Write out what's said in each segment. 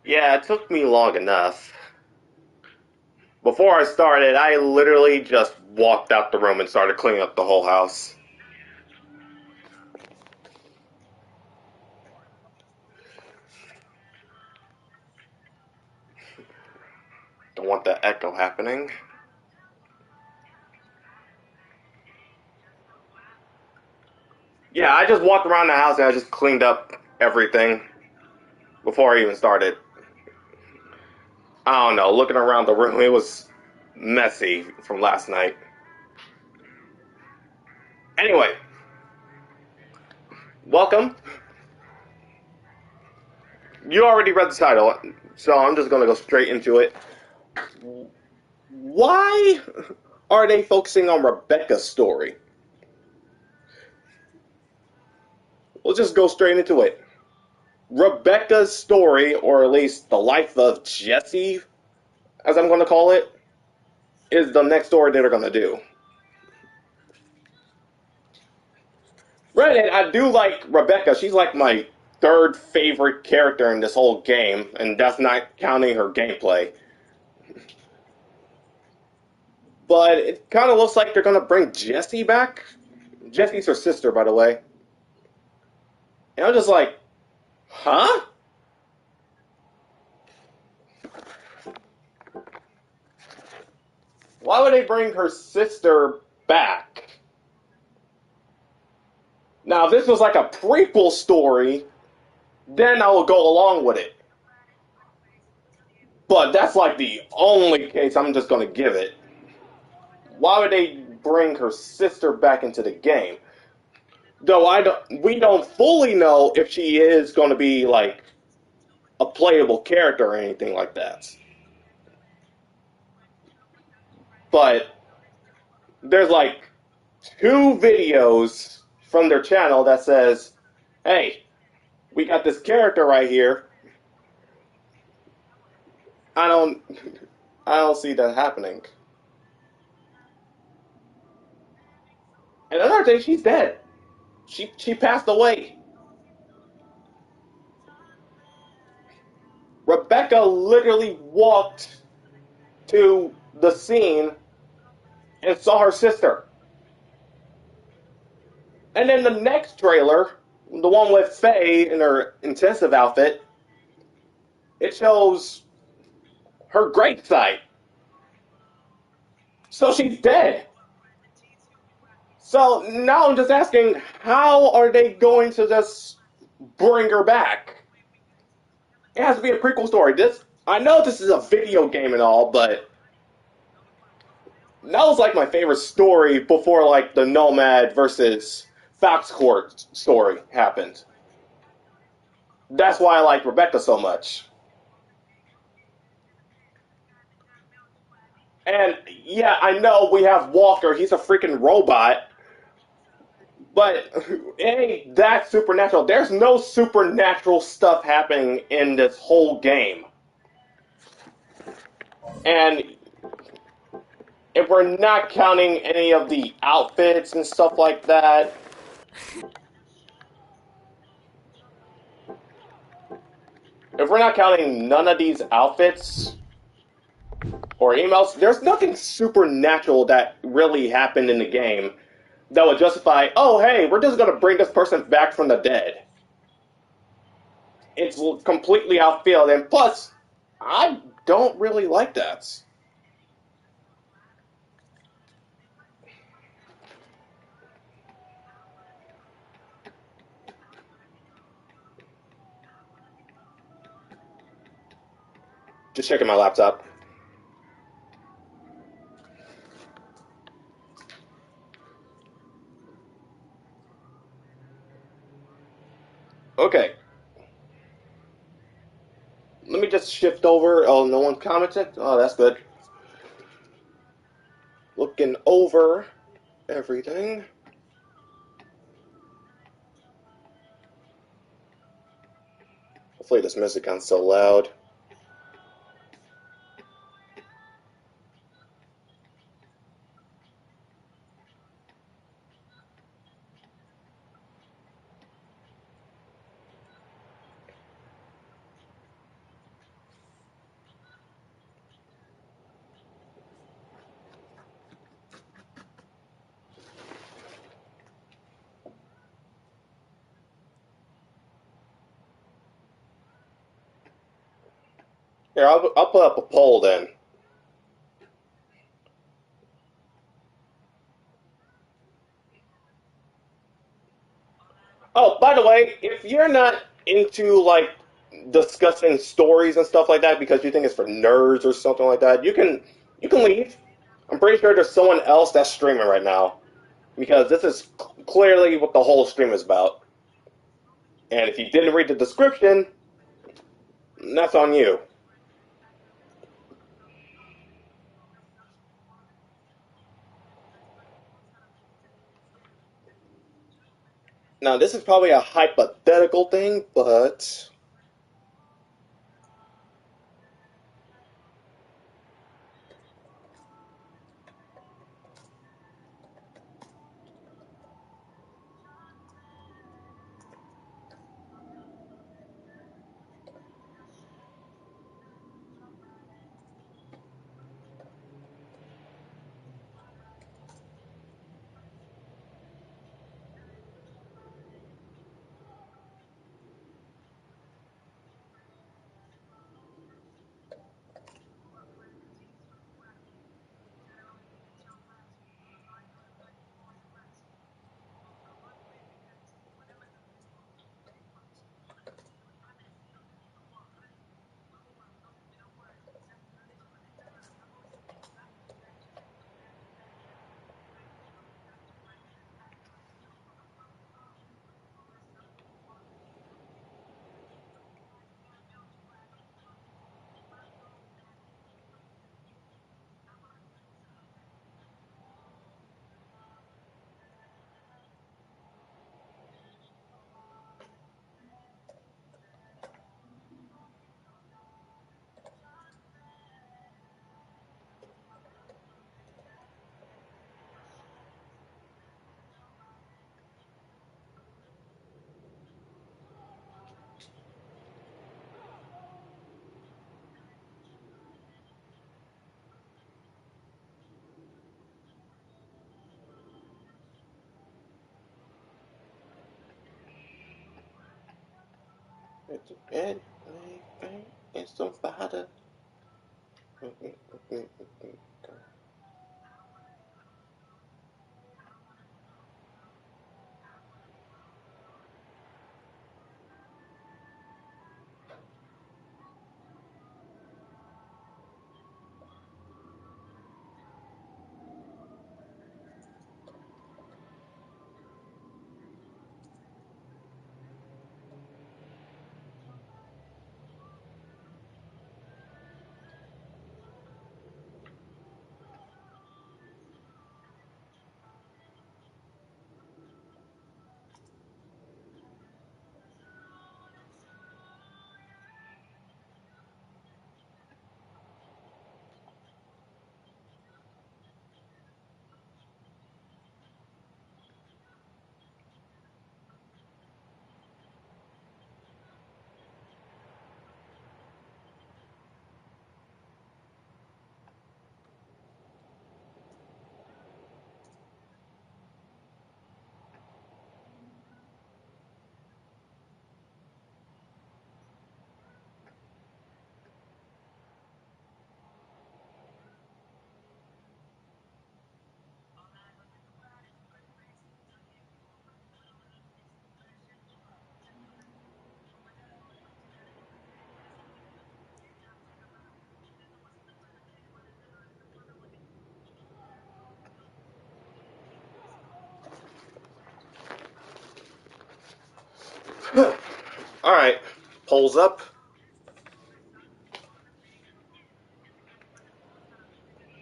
Yeah, it took me long enough. Before I started, I literally just walked out the room and started cleaning up the whole house. Don't want that echo happening. Yeah, I just walked around the house and I just cleaned up everything before I even started. I don't know, looking around the room, it was messy from last night. Anyway, welcome. You already read the title, so I'm just gonna go straight into it. Why are they focusing on Rebecca's story? We'll just go straight into it. Rebecca's story, or at least the life of Jessie, as I'm going to call it, is the next story that they're going to do. Granted, I do like Rebecca. She's like my third favorite character in this whole game, and that's not counting her gameplay. But it kind of looks like they're going to bring Jessie back. Jessie's her sister, by the way. And I'm just like, huh? Why would they bring her sister back? Now, if this was like a prequel story, then I will go along with it. But that's like the only case I'm just going to give it. Why would they bring her sister back into the game? Though we don't fully know if she is going to be like a playable character or anything like that. But there's like two videos from their channel that says, "Hey, we got this character right here." I don't, I don't see that happening. And another thing, she's dead. She passed away. Rebecca literally walked to the scene and saw her sister. And then the next trailer, the one with Fei in her intensive outfit, it shows her gravesite. So she's dead. So now I'm just asking, how are they going to just bring her back? It has to be a prequel story. I know this is a video game and all, but that was like my favorite story before like the Nomad versus Fox Court story happened. That's why I like Rebecca so much. And yeah, I know we have Walker. He's a freaking robot. But it ain't that supernatural. There's no supernatural stuff happening in this whole game. And if we're not counting any of the outfits and stuff like that, if we're not counting none of these outfits or emails, there's nothing supernatural that really happened in the game that would justify, oh, hey, we're just going to bring this person back from the dead. It's completely outfield, and plus, I don't really like that. Just checking my laptop. Okay. Let me just shift over. Oh, no one commented? Oh, that's good. Looking over everything. Hopefully this music isn't so loud. Here, I'll put up a poll then. Oh, by the way, if you're not into like discussing stories and stuff like that because you think it's for nerds or something like that, you can leave. I'm pretty sure there's someone else that's streaming right now because this is clearly what the whole stream is about. And if you didn't read the description, that's on you. Now, this is probably a hypothetical thing, but it's so bad. All right, polls up.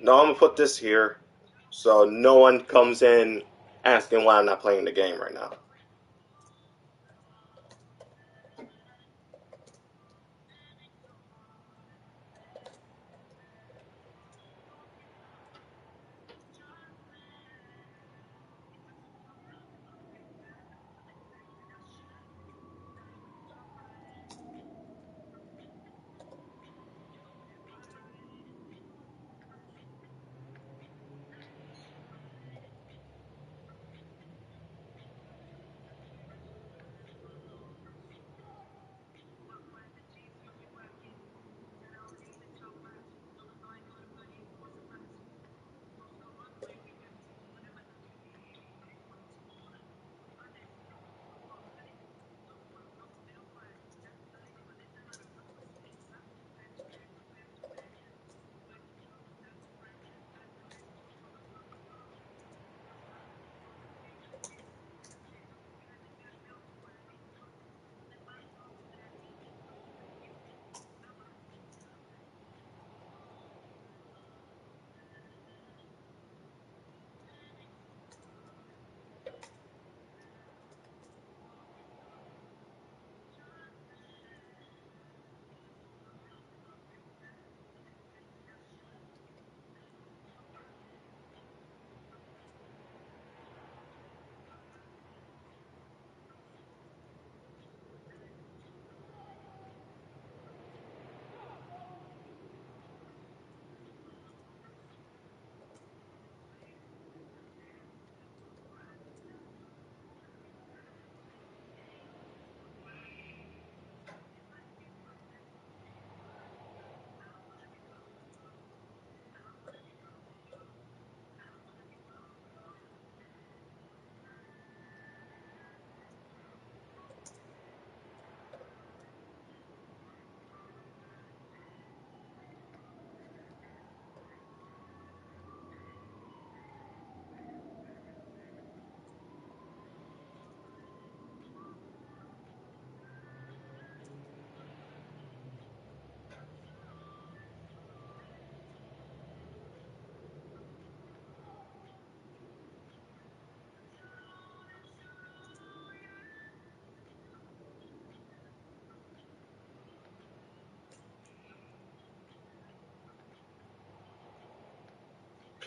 No, I'm gonna put this here so no one comes in asking why I'm not playing the game right now.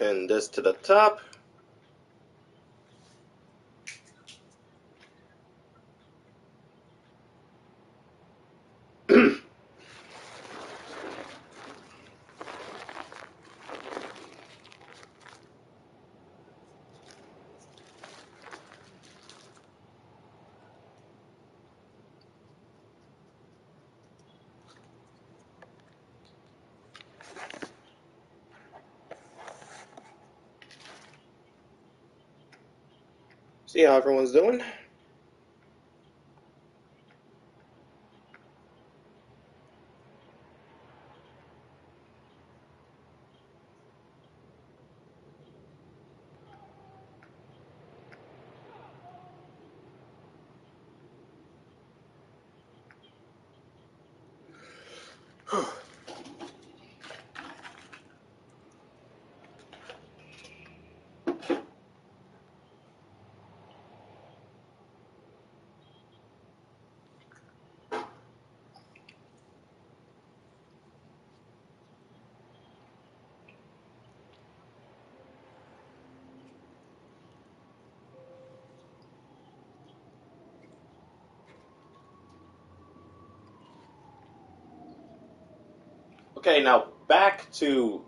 pin this to the top. See how everyone's doing? Okay, now back to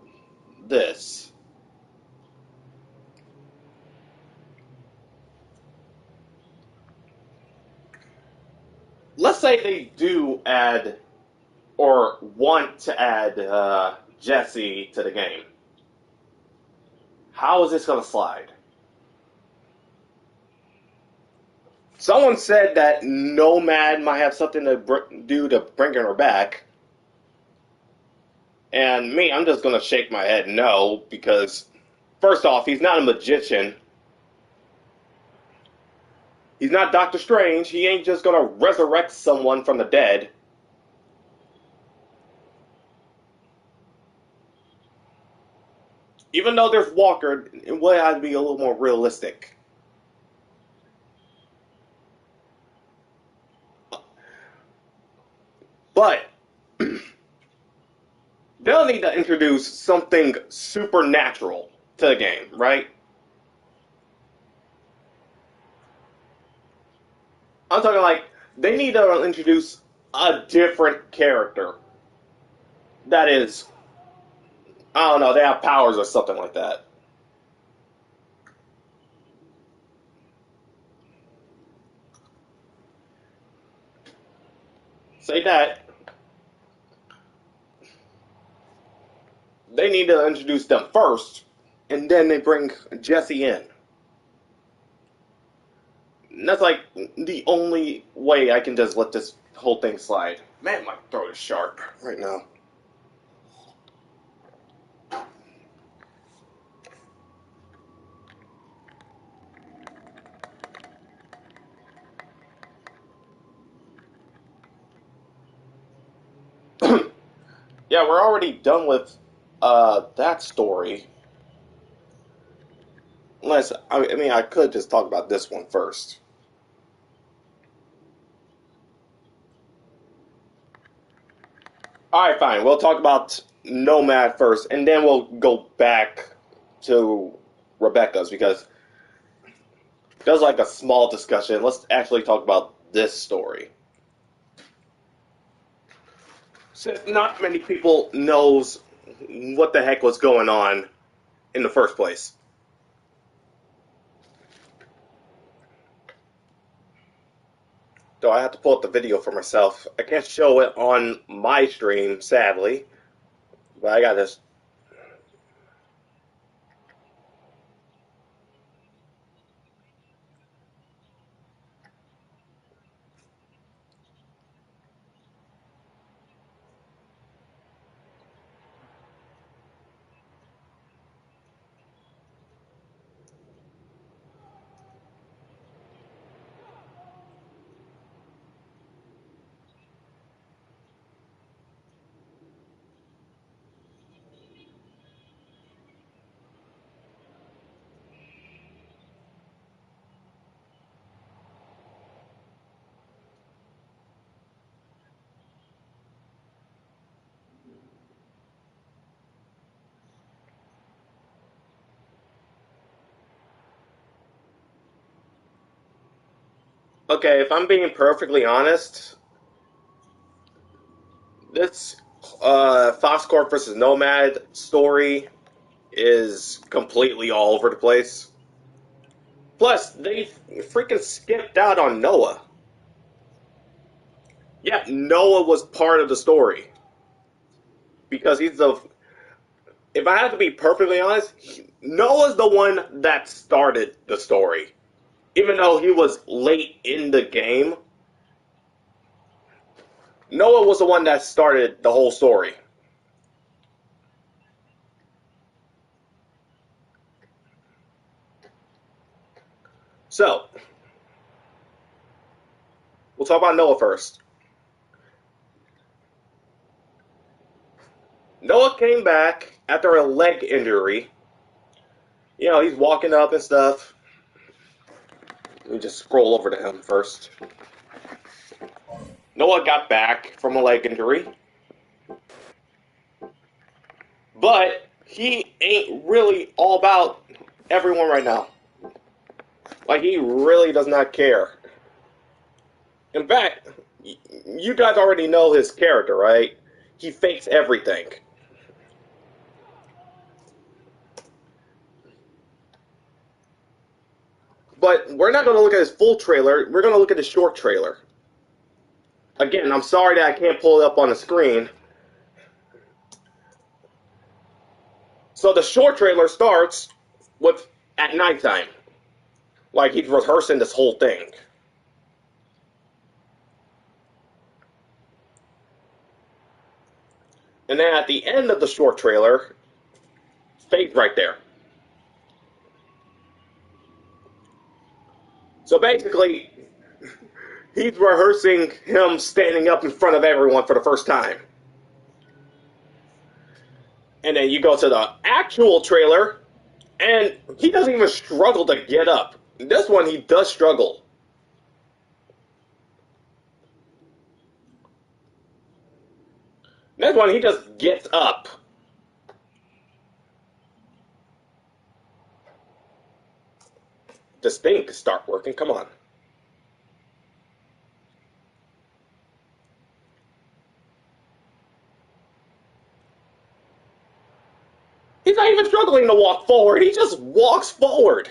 this. Let's say they do add or want to add Jessie to the game. How is this going to slide? Someone said that Nomad might have something to do to bring her back. And me, I'm just going to shake my head no, because first off, he's not a magician. He's not Doctor Strange. He ain't just going to resurrect someone from the dead. Even though there's Walker, it would have to be a little more realistic. But they'll need to introduce something supernatural to the game, right? I'm talking like they need to introduce a different character that is, I don't know, they have powers or something like that. Say that. They need to introduce them first, and then they bring Jessie in. And that's like the only way I can just let this whole thing slide. Man, my throat is sharp right now. Yeah, we're already done with that story. Unless, I mean, I could just talk about this one first. Alright, fine. We'll talk about Nomad first, and then we'll go back to Rebecca's, because there's like a small discussion. Let's actually talk about this story. Since not many people knows what the heck was going on in the first place. So I have to pull up the video for myself. I can't show it on my stream, sadly. But I got this. Okay, if I'm being perfectly honest, this Fox Corp versus Nomad story is completely all over the place. Plus, they freaking skipped out on Noah. Yeah, Noah was part of the story because he's the. If I have to be perfectly honest, Noah's the one that started the story. Even though he was late in the game, Noah was the one that started the whole story. So, we'll talk about Noah first. Noah came back after a leg injury. You know, he's walking up and stuff. Let me just scroll over to him first. Noah got back from a leg injury, but he ain't really all about everyone right now. Like, he really does not care. In fact, you guys already know his character, right? He fakes everything. But we're not going to look at his full trailer. We're going to look at the short trailer. Again, I'm sorry that I can't pull it up on the screen. So the short trailer starts with at nighttime. Like he's rehearsing this whole thing. And then at the end of the short trailer, Faith right there. So basically, he's rehearsing him standing up in front of everyone for the first time. And then you go to the actual trailer, and he doesn't even struggle to get up. This one, he does struggle. This one, he just gets up. This thing could start working. Come on. He's not even struggling to walk forward. He just walks forward.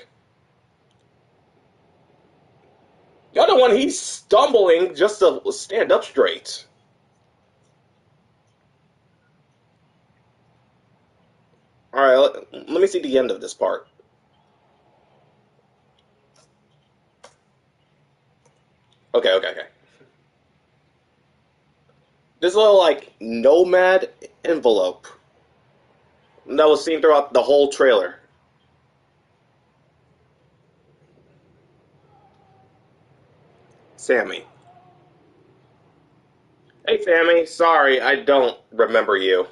The other one, he's stumbling just to stand up straight. Alright, let me see the end of this part. Okay. This little, like, Nomad envelope that was seen throughout the whole trailer. Sammy. Hey, Sammy. Sorry, I don't remember you.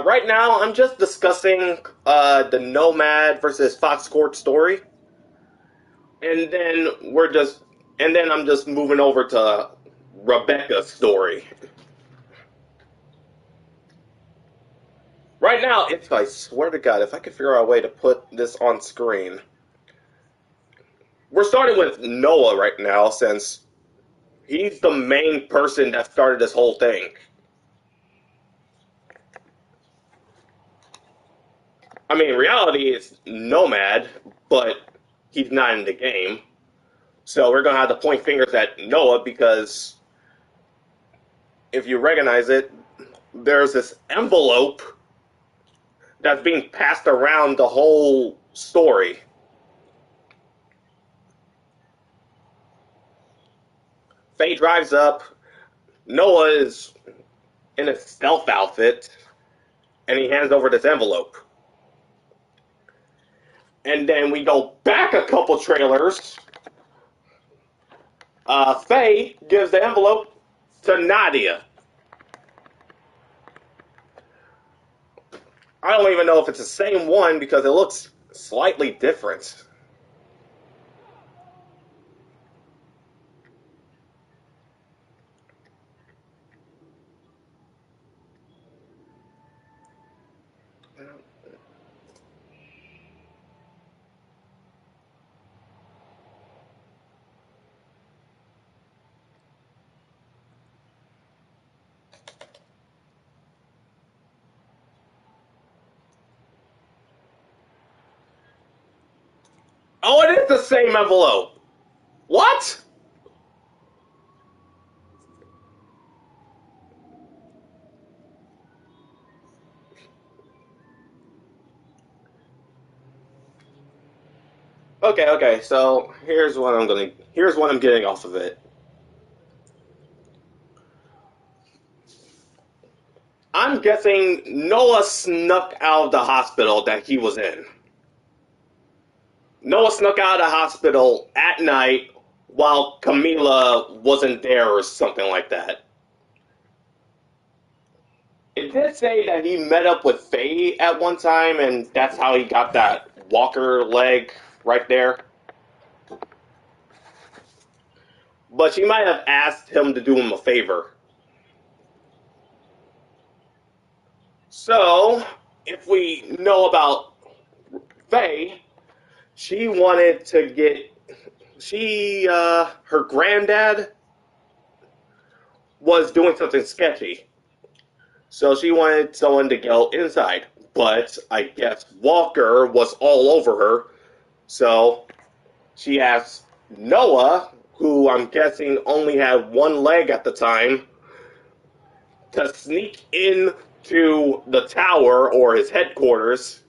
Right now, I'm just discussing the Nomad versus Fox Court story, and then I'm just moving over to Rebecca's story. Right now, if I swear to God, if I could figure out a way to put this on screen, we're starting with Noah right now since he's the main person that started this whole thing. I mean, in reality, it's Nomad, but he's not in the game. So we're going to have to point fingers at Noah because if you recognize it, there's this envelope that's being passed around the whole story. Faye drives up. Noah is in a stealth outfit, and he hands over this envelope. And then we go back a couple trailers. Faye gives the envelope to Nadia. I don't even know if it's the same one because it looks slightly different. Oh, it is the same envelope. What? Okay. So here's what I'm getting off of it. I'm guessing Noah snuck out of the hospital that he was in. Noah snuck out of the hospital at night while Camila wasn't there or something like that. It did say that he met up with Fei at one time, and that's how he got that walker leg right there. But she might have asked him to do him a favor. So, if we know about Fei, she wanted to get her granddad was doing something sketchy. So she wanted someone to go inside. But I guess Walker was all over her. So she asked Noah, who I'm guessing only had one leg at the time, to sneak into the tower or his headquarters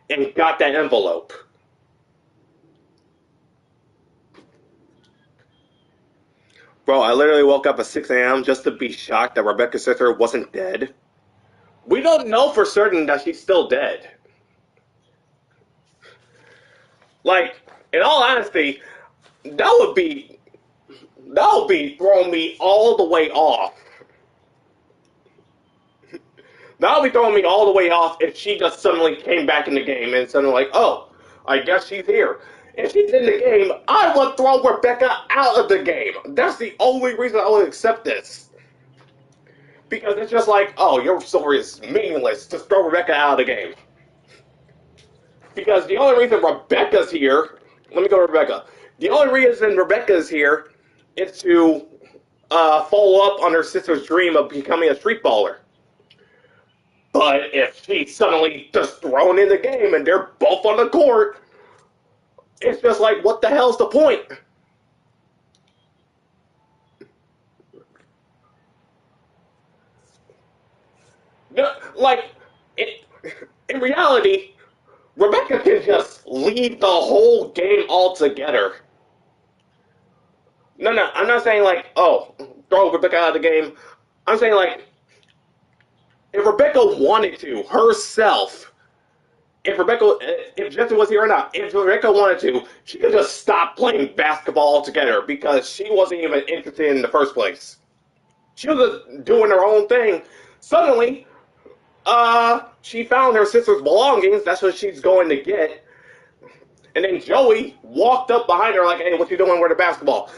and got that envelope. Bro, I literally woke up at 6 a.m. just to be shocked that Rebecca's sister wasn't dead. We don't know for certain that she's still dead. Like, in all honesty, that would be throwing me all the way off. That would be throwing me all the way off if she just suddenly came back in the game and suddenly like, oh, I guess she's here. If she's in the game, I would throw Rebecca out of the game. That's the only reason I would accept this. Because it's just like, oh, your story is meaningless. Just throw Rebecca out of the game. Because the only reason Rebecca's here, let me go to Rebecca. The only reason Rebecca's here is to follow up on her sister's dream of becoming a street baller. But if she's suddenly just thrown in the game and they're both on the court, it's just like, what the hell's the point? No, like, in reality, Rebecca can just leave the whole game altogether. No, I'm not saying like, oh, throw Rebecca out of the game. I'm saying like, if Rebecca wanted to herself, if Jessie was here or not, if Rebecca wanted to, she could just stop playing basketball altogether because she wasn't even interested in the first place. She was just doing her own thing. Suddenly, she found her sister's belongings. That's what she's going to get. And then Joey walked up behind her like, hey, what you doing with the basketball?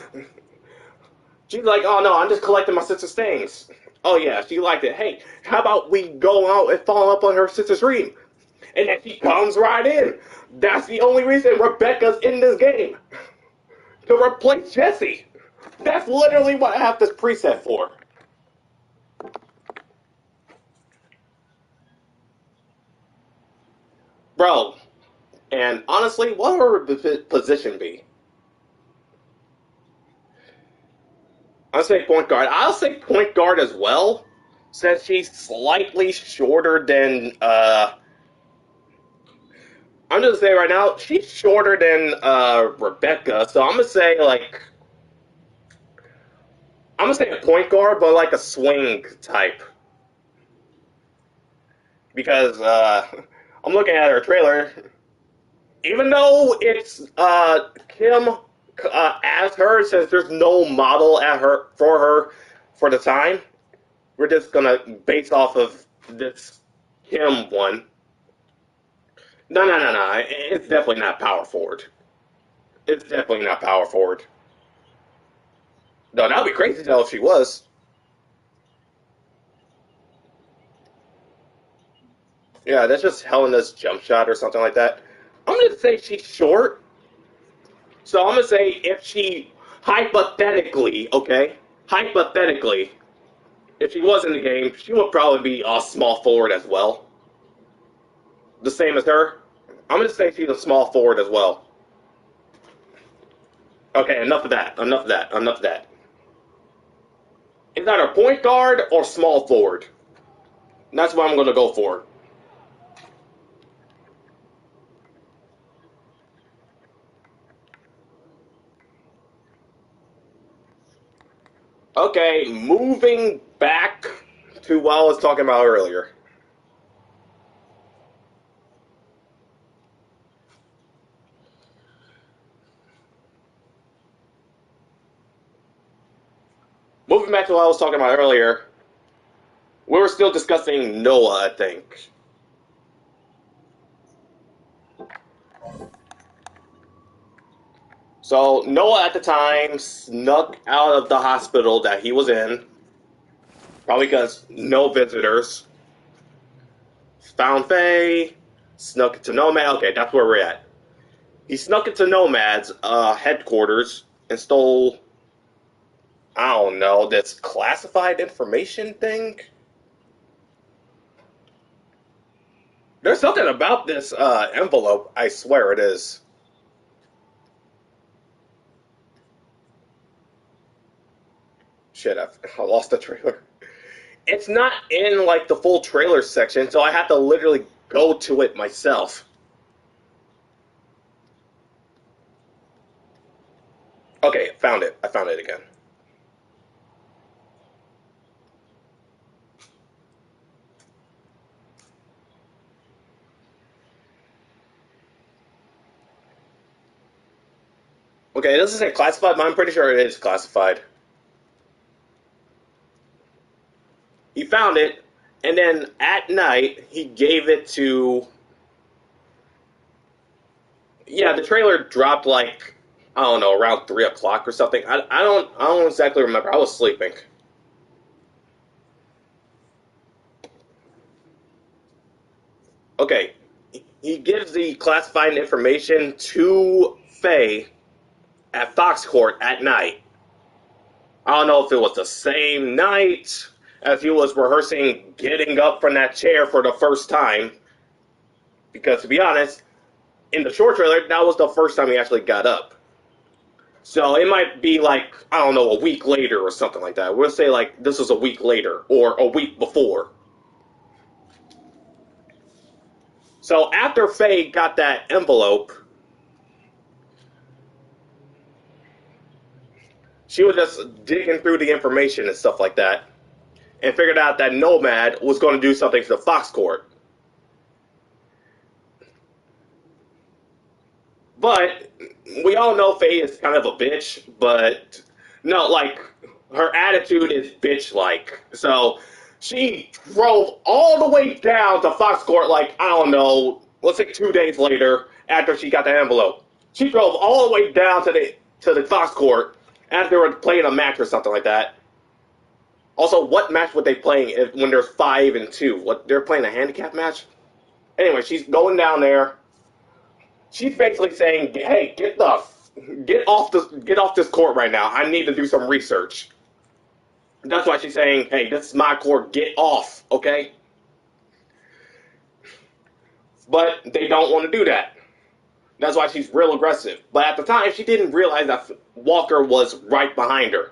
She's like, oh no, I'm just collecting my sister's things. Oh yeah, she liked it. Hey, how about we go out and follow up on her sister's dream? And then she comes right in. That's the only reason Rebecca's in this game. To replace Jessie. That's literally what I have this preset for. Bro, and honestly, what would her position be? I'll say point guard. I'll say point guard as well, since she's slightly shorter than. I'm just saying right now, she's shorter than Rebecca, so I'm gonna say like. I'm gonna say a point guard, but like a swing type. Because I'm looking at her trailer. Even though it's Kim as her, since there's no model at her for the time, we're just gonna base off of this Kim one. No, no, no, no. It's definitely not power forward. It's definitely not power forward. No, that would be crazy though if she was. Yeah, that's just Helena's jump shot or something like that. I'm gonna say she's short. So I'm gonna say if she hypothetically, okay, hypothetically, if she was in the game, she would probably be a small forward as well. The same as her. I'm gonna say she's a small forward as well. Okay, enough of that. Enough of that. Enough of that. It's either point guard or small forward. And that's what I'm gonna go for. Okay, moving back to what I was talking about earlier. Moving back to what I was talking about earlier, we were still discussing Noah, I think. So Noah at the time snuck out of the hospital that he was in, probably because no visitors. Found Fei, snuck into Nomad. Okay, that's where we're at. He snuck into Nomad's headquarters and stole, I don't know, this classified information thing. There's something about this envelope. I swear it is. Shit, I lost the trailer. It's not in like the full trailer section, so I have to literally go to it myself. Okay, found it. I found it again. Okay, this isn't classified, but I'm pretty sure it is classified. He found it, and then at night he gave it to. Yeah, the trailer dropped like I don't know around 3 o'clock or something. I don't exactly remember. I was sleeping. Okay, he gives the classified information to Faye at Fox Court at night. I don't know if it was the same night as he was rehearsing getting up from that chair for the first time. Because to be honest, in the short trailer, that was the first time he actually got up. So it might be like, I don't know, a week later or something like that. We'll say like this was a week later or a week before. So after Faye got that envelope, she was just digging through the information and stuff like that and figured out that Nomad was going to do something to the Fox Court. But we all know Faye is kind of a bitch, but no, like her attitude is bitch like. So she drove all the way down to Fox Court, like, I don't know, let's say 2 days later after she got the envelope. She drove all the way down to the Fox Court after they were playing a match or something like that. Also, what match would they playing when there's 5-2? What, they're playing a handicap match? Anyway, she's going down there. She's basically saying, "Hey, get off this court right now. I need to do some research." That's why she's saying, "Hey, this is my court. Get off, okay?" But they don't want to do that. That's why she's real aggressive. But at the time, she didn't realize that Walker was right behind her.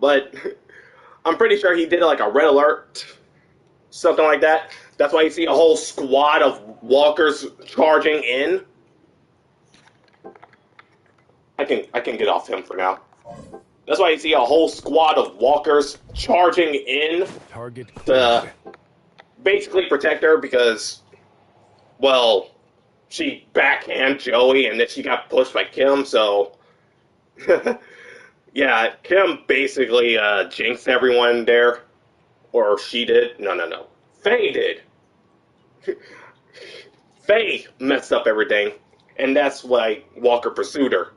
But I'm pretty sure he did like a red alert, something like that. That's why you see a whole squad of walkers charging in. I can get off him for now. That's why you see a whole squad of walkers charging in to basically protect her because, well, she backhand Joey and then she got pushed by Kim, so yeah, Kim basically jinxed everyone there. Or she did. No, no, no. Faye did. Fei messed up everything, and that's why Walker pursued her.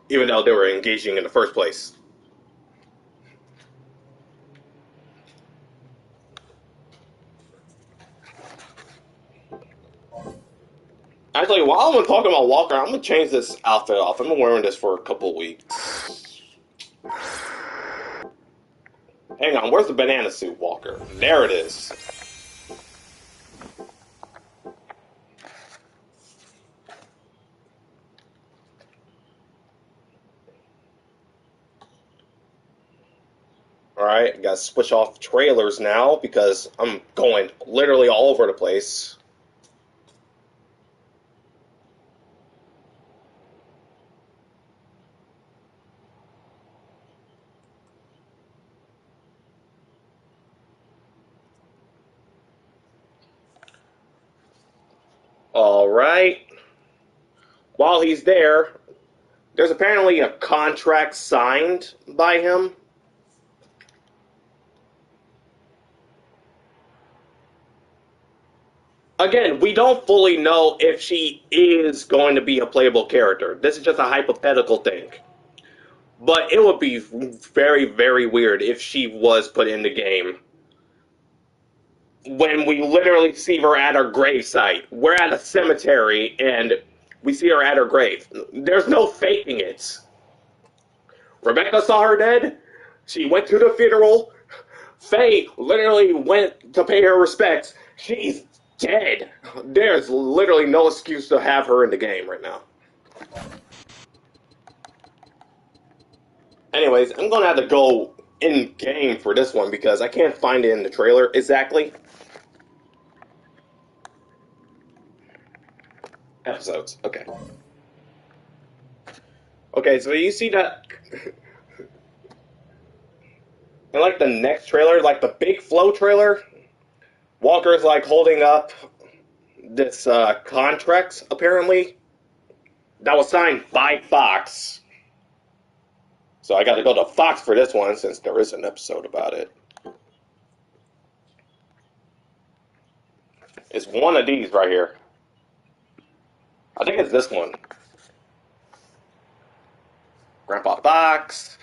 Even though they were engaging in the first place. Actually, while I'm talking about Walker, I'm going to change this outfit off. I've been wearing this for a couple weeks. Hang on, where's the banana suit, Walker? There it is. Alright, gotta switch off trailers now because I'm going literally all over the place. Alright. While he's there, there's apparently a contract signed by him. Again, we don't fully know if she is going to be a playable character. This is just a hypothetical thing. But it would be very, very weird if she was put in the game. When we literally see her at her gravesite. We're at a cemetery and we see her at her grave. There's no faking it. Rebecca saw her dead. She went to the funeral. Fei literally went to pay her respects. She's dead. There's literally no excuse to have her in the game right now. Anyways, I'm going to have to go in-game for this one because I can't find it in the trailer exactly. Episodes, okay. Okay, so you see that... in like the next trailer, like the big flow trailer, Walker's like holding up this contract, apparently, that was signed by Fox. So I got to go to Fox for this one since there is an episode about it. It's one of these right here. I think it's this one. Grandpa Fox.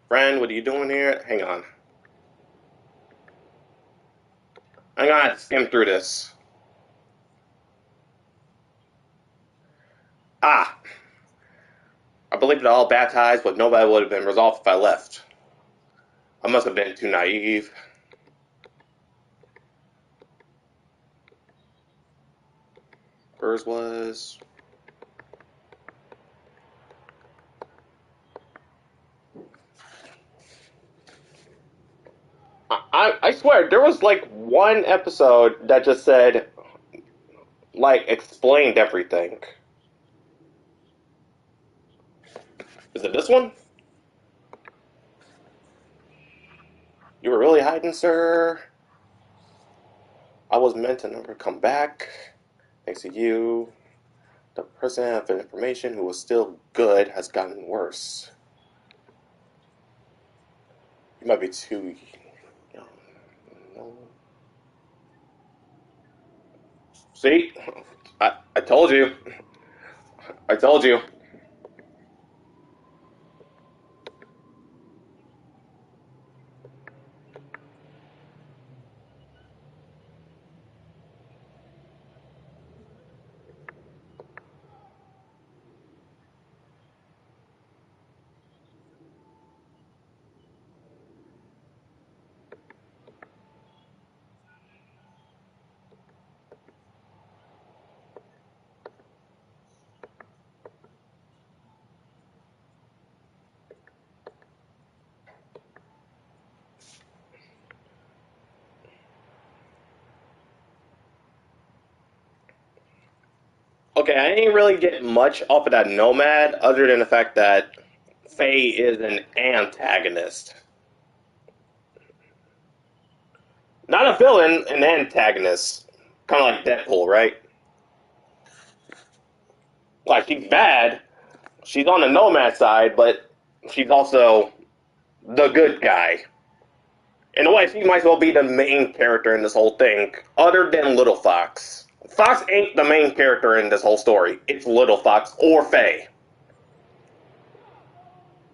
Friend, what are you doing here? Hang on. I'm gonna have to skim through this. Ah. I believe it all baptized, but nobody would have been resolved if I left. I must have been too naive. Hers was... I swear, there was like one episode that just said, like, explained everything. Is it this one? You were really hiding, sir? I was meant to never come back. Thanks to you. The person of information who was still good has gotten worse. You might be too young. No. See? I told you. I told you. Okay, I didn't really get much off of that Nomad, other than the fact that Fei is an antagonist. Not a villain, an antagonist. Kind of like Deadpool, right? Like, she's bad. She's on the Nomad side, but she's also the good guy. In a way, she might as well be the main character in this whole thing, other than Little Fox. Fox ain't the main character in this whole story. It's Little Fox or Fei.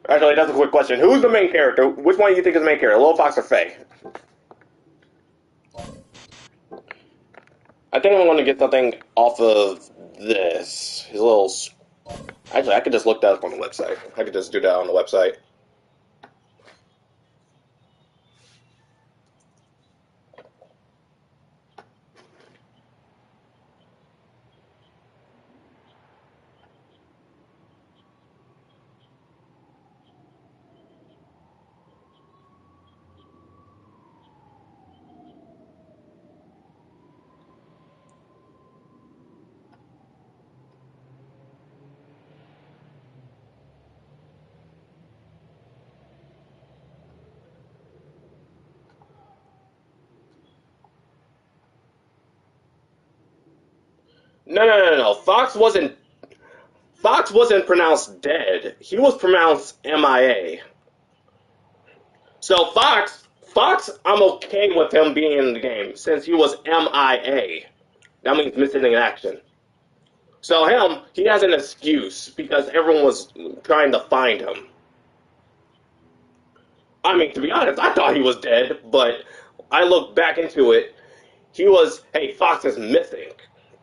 Actually, that's a quick question. Who's the main character? Which one do you think is the main character, Little Fox or Fei? I think I'm going to get something off of this. His little... Actually, I could just look that up on the website. I could just do that on the website. No. Fox wasn't pronounced dead. He was pronounced MIA. So Fox, I'm okay with him being in the game since he was MIA. That means missing in action. So him, he has an excuse because everyone was trying to find him. I mean, to be honest, I thought he was dead, but I looked back into it. He was, hey, Fox is missing,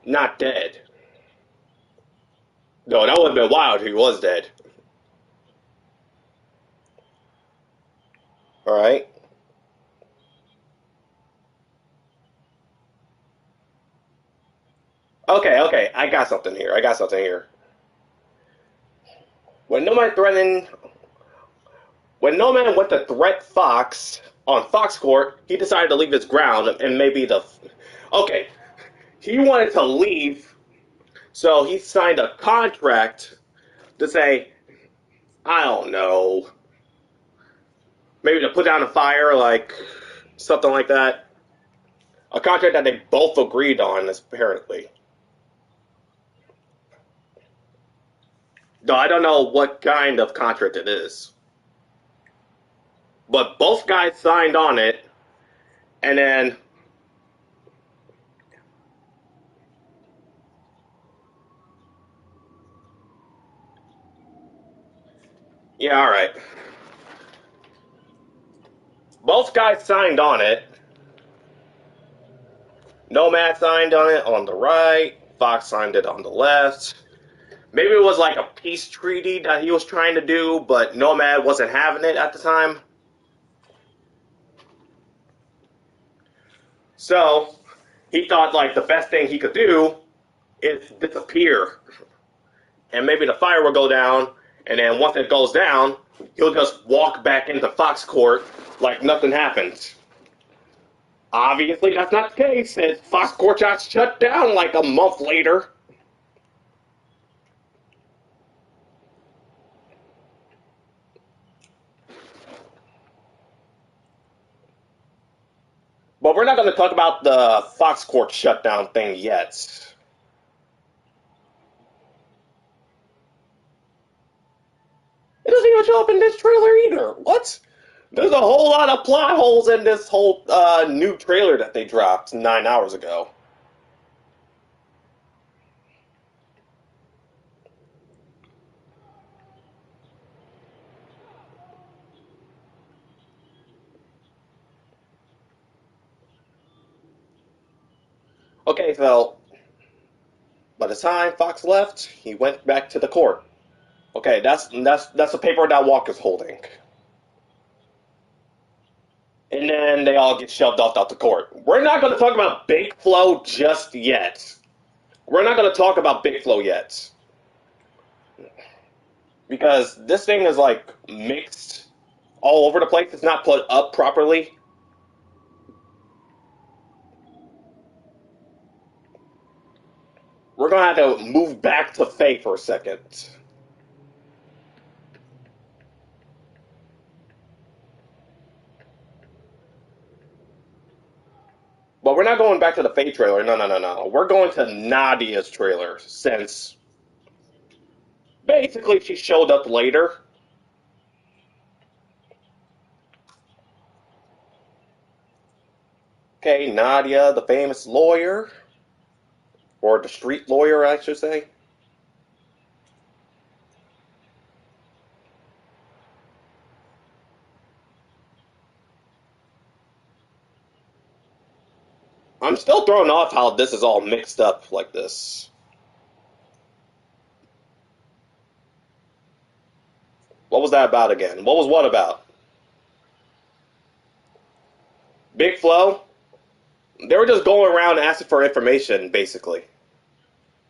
not dead. No, that would have been wild if he was dead. Alright. Okay, I got something here. When Nomad threatened, when Nomad went to threat Fox on Fox Court, he decided to leave his ground and maybe the... Okay, he wanted to leave, so he signed a contract to say, I don't know, maybe to put down a fire, like something like that. A contract that they both agreed on, apparently. Though I don't know what kind of contract it is. But both guys signed on it, and then... Yeah, alright. Both guys signed on it. Nomad signed on it on the right. Fox signed it on the left. Maybe it was like a peace treaty that he was trying to do, but Nomad wasn't having it at the time. So, he thought like the best thing he could do is disappear. And maybe the fire will go down, and then once it goes down, he'll just walk back into Fox Court like nothing happened. Obviously, that's not the case, as Fox Court got shut down like a month later. But we're not going to talk about the Fox Court shutdown thing yet. It doesn't even show up in this trailer either. What? There's a whole lot of plot holes in this whole new trailer that they dropped 9 hours ago. Okay, so by the time Fox left, he went back to the court. Okay, that's the paper that Walker's holding. And then they all get shoved off out the court. We're not going to talk about Big Flow just yet. We're not going to talk about Big Flow yet. Because this thing is like mixed all over the place. It's not put up properly. We're going to have to move back to Fei for a second. But we're not going back to the Fei trailer. No. We're going to Nadia's trailer since basically she showed up later. Okay, Nadia, the famous lawyer, or the street lawyer, I should say. I'm still thrown off how this is all mixed up like this. What was that about again? What was what about? Big Flo? They were just going around asking for information, basically.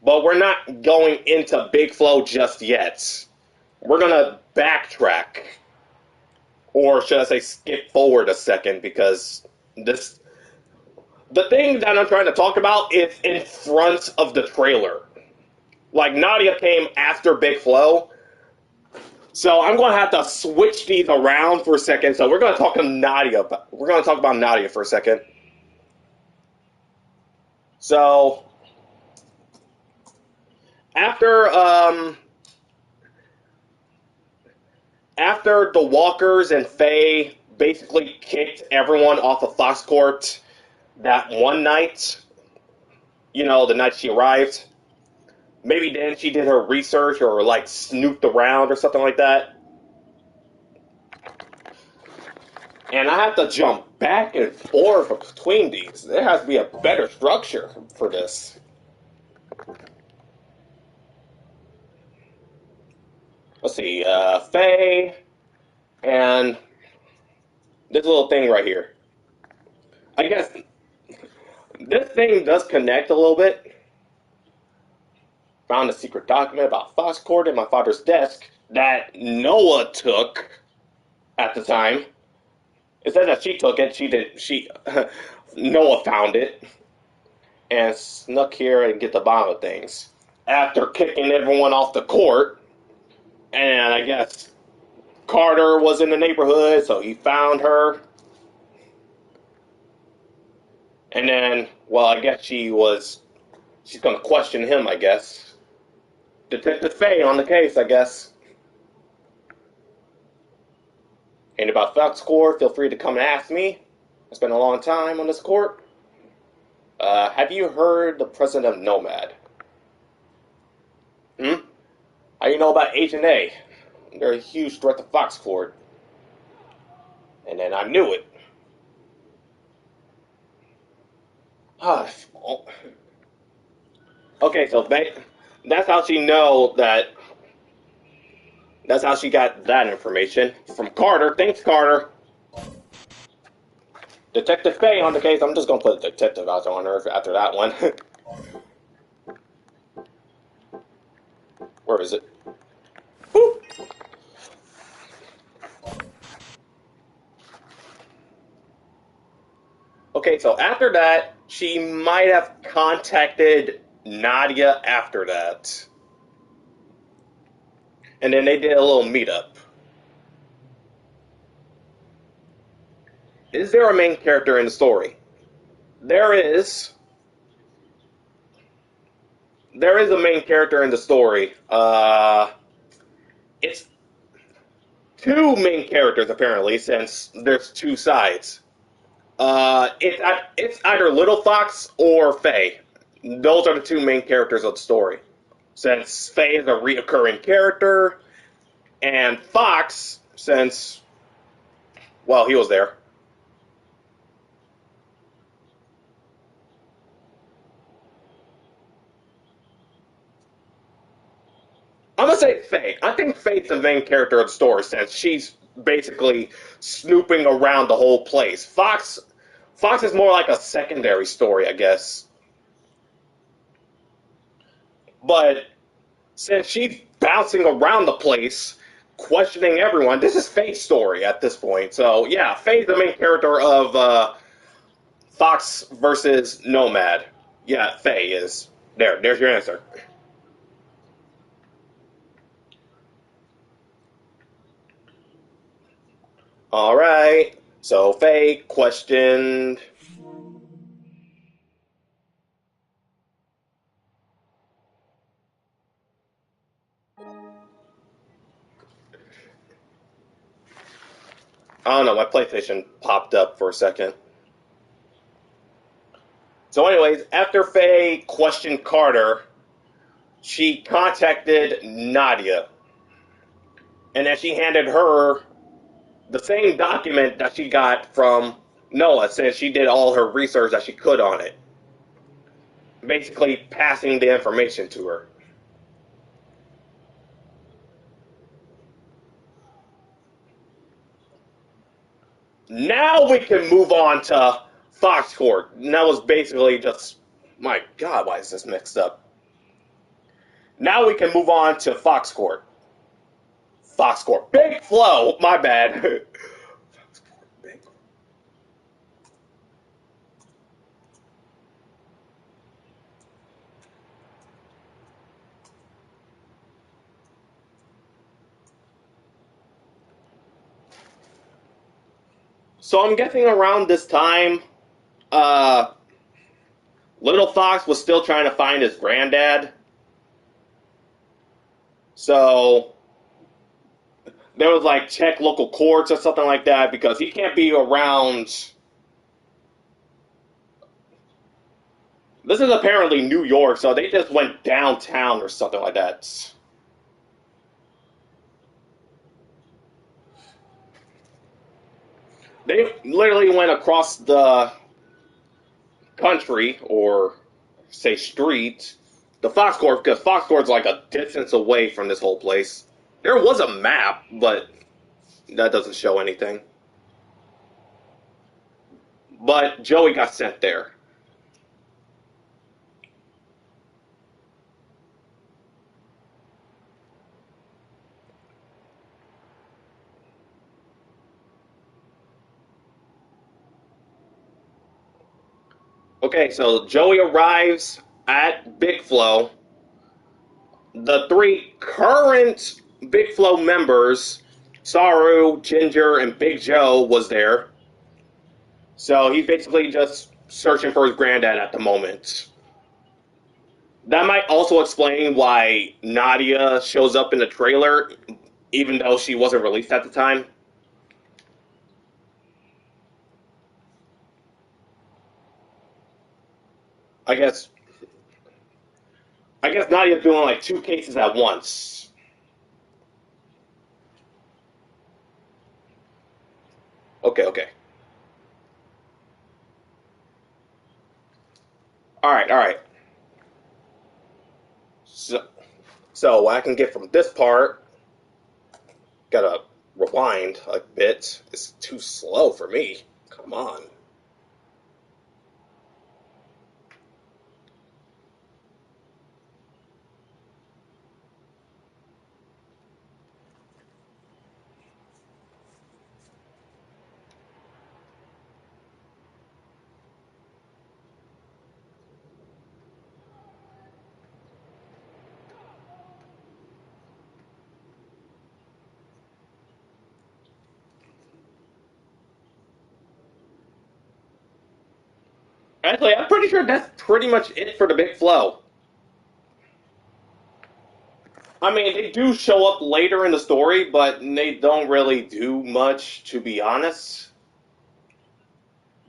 But we're not going into Big Flo just yet. We're gonna backtrack. Or should I say skip forward a second, because this the thing that I'm trying to talk about is in front of the trailer. Like, Nadia came after Big Flo, so I'm going to have to switch these around for a second. So we're going to talk to Nadia. We're going to talk about Nadia for a second. So after after the Walkers and Fei basically kicked everyone off of Fox Court that one night, the night she arrived. Maybe then she did her research or like snooped around or something like that. And I have to jump back and forth between these. There has to be a better structure for this. Let's see, Faye, and this little thing right here. I guess this thing does connect a little bit. Found a secret document about Fox Court in my father's desk that Noah took at the time. It says that she took it. She did. Noah found it and snuck here and get the bottom of things after kicking everyone off the court. And I guess Carter was in the neighborhood, so he found her. And then, well, I guess she's going to question him, I guess. Detective Faye on the case, I guess. And about Fox Court, feel free to come and ask me. I spent a long time on this court. Have you heard the president of Nomad? How you know about Agent A? They're a huge threat to Fox Court. And then I knew it. Okay, so that's how she know that. That's how she got that information from Carter. Thanks, Carter. Detective Faye on the case. I'm just gonna put a detective out on her after that one. Where is it? Woo! Okay, so after that, she might have contacted Nadia after that. And then they did a little meetup. Is there a main character in the story? There is. There is a main character in the story. It's two main characters, apparently, since there's two sides. It's either Little Fox or Faye. Those are the two main characters of the story. Since Faye is a reoccurring character, and Fox, since, well, he was there. I'm gonna say Faye. I think Faye's the main character of the story, since she's basically snooping around the whole place. Fox is more like a secondary story, I guess. But since she's bouncing around the place, questioning everyone, this is Faye's story at this point. So yeah, Faye's the main character of Fox versus Nomad. Yeah, Faye is there. There's your answer. All right. So Faye questioned. I don't know. My PlayStation popped up for a second. So anyways, after Fei questioned Carter, she contacted Nadia. And then she handed her the same document that she got from Noah, since she did all her research that she could on it. Basically passing the information to her. Now we can move on to Fox Court. And that was basically just, my God, why is this mixed up? Now we can move on to Fox Court. Fox Court. Big Flow, my bad. So I'm guessing around this time, uh, Little Fox was still trying to find his granddad. So there was like check local courts or something like that because he can't be around. This is apparently New York, so they just went downtown or something like that. They literally went across the country, or say street, to Fox Court, because Fox Court's like a distance away from this whole place. There was a map, but that doesn't show anything. But Joey got sent there. Okay, so Joey arrives at Big Flow. The three current Big Flow members, Saru, Ginger, and Big Joe, was there. So he's basically just searching for his granddad at the moment. That might also explain why Nadia shows up in the trailer, even though she wasn't released at the time. I guess I guess Nadia's doing like two cases at once. Okay, okay. Alright, alright. So what I can get from this part, gotta rewind a bit. It's too slow for me. Come on. Actually, I'm pretty sure that's pretty much it for the Big Flow. I mean, they do show up later in the story, but they don't really do much, to be honest.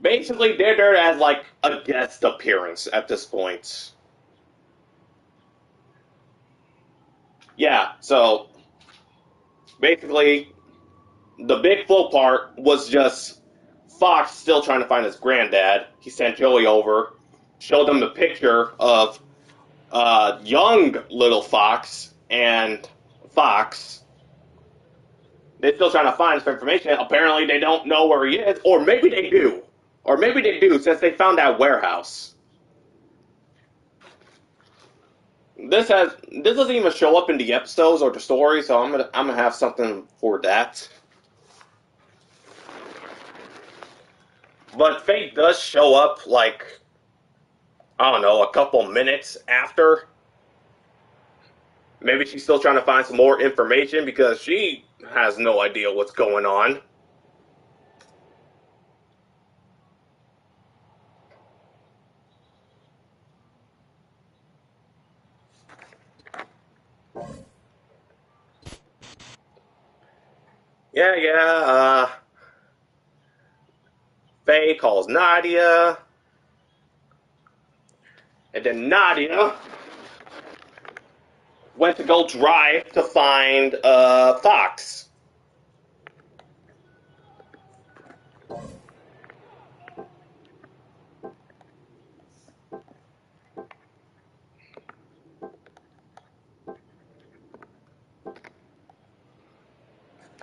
Basically, they're there as like a guest appearance at this point. Yeah, so basically, the Big Flow part was just Fox still trying to find his granddad. He sent Joey over, showed them the picture of young little Fox and Fox. They're still trying to find some information. Apparently, they don't know where he is, or maybe they do. Or maybe they do, since they found that warehouse. This doesn't even show up in the episodes or the story, so I'm gonna have something for that. But Faith does show up like, I don't know, a couple minutes after. Maybe she's still trying to find some more information because she has no idea what's going on. Yeah, yeah. Faye calls Nadia. And then Nadia went to go drive to find Fox.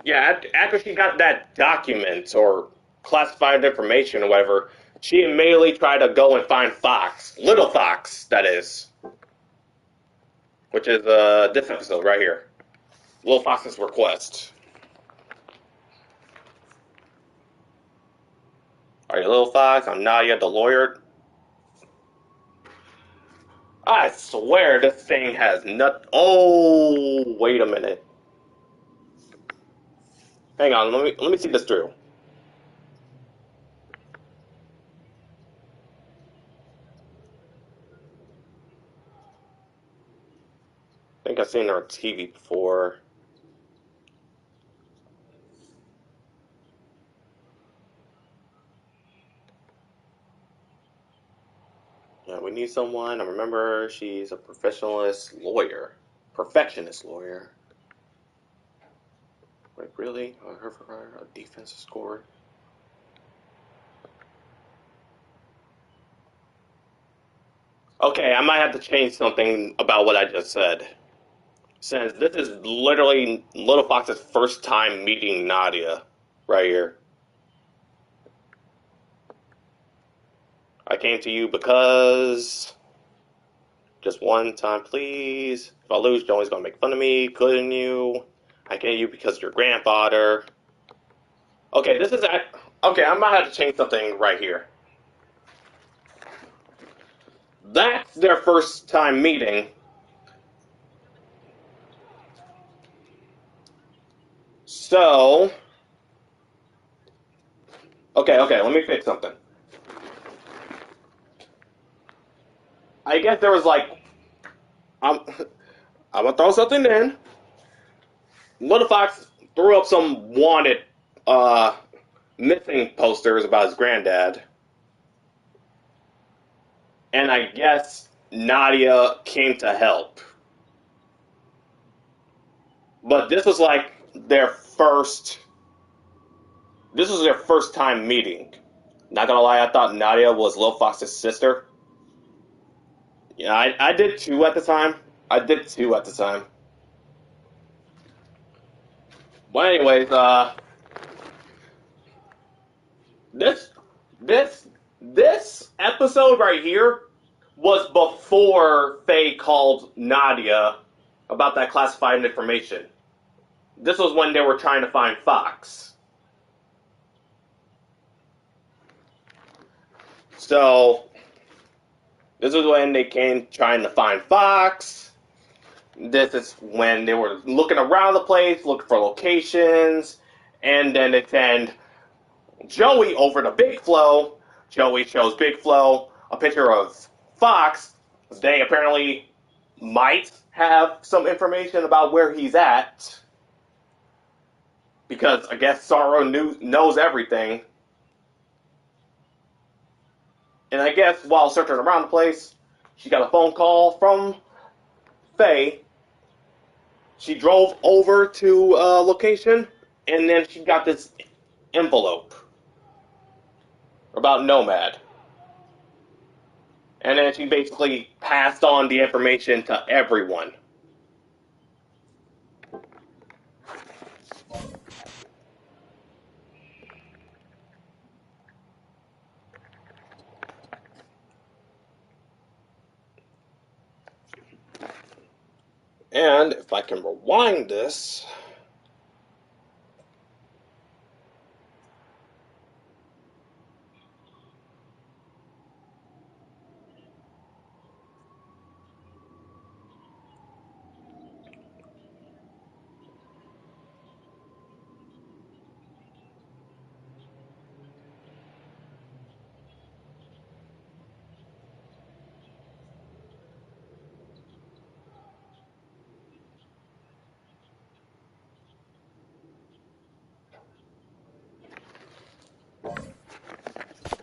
Yeah, after she got that document or classified information or whatever, she immediately tried to go and find Fox. Little Fox, that is. Which is this episode right here. Little Fox's request. Are you Little Fox? I'm Nadia, the lawyer. I swear this thing has nut. Oh, wait a minute. Hang on, let me see this through. I think I've seen her on TV before. Yeah, we need someone. I remember she's a perfectionist lawyer. Perfectionist lawyer. Wait, really? Her a defense score? Okay, I might have to change something about what I just said. Since this is literally Little Fox's first time meeting Nadia, right here. I came to you because just one time, please. If I lose, Joey's gonna make fun of me. Couldn't you? I came to you because of your grandfather. Okay, this is okay. I might have to change something right here. That's their first time meeting. So, okay, let me fix something. I guess there was like, I'm, I'm gonna throw something in. Little Fox threw up some wanted, uh, missing posters about his granddad. And I guess Nadia came to help. But this was like their first, this was their first time meeting. Not gonna lie, I thought Nadia was Lil Fox's sister. Yeah, I did too at the time. I did too at the time. But anyways, this this this episode right here was before Fei called Nadia about that classified information. This was when they were trying to find Fox. So this is when they came trying to find Fox. This is when they were looking around the place, looking for locations, and then they send Joey over to Big Flo. Joey shows Big Flo a picture of Fox. They apparently might have some information about where he's at, because I guess Saru knows everything. And I guess while searching around the place, she got a phone call from Fei. She drove over to a location, and then she got this envelope about Nomad. And then she basically passed on the information to everyone. And if I can rewind this,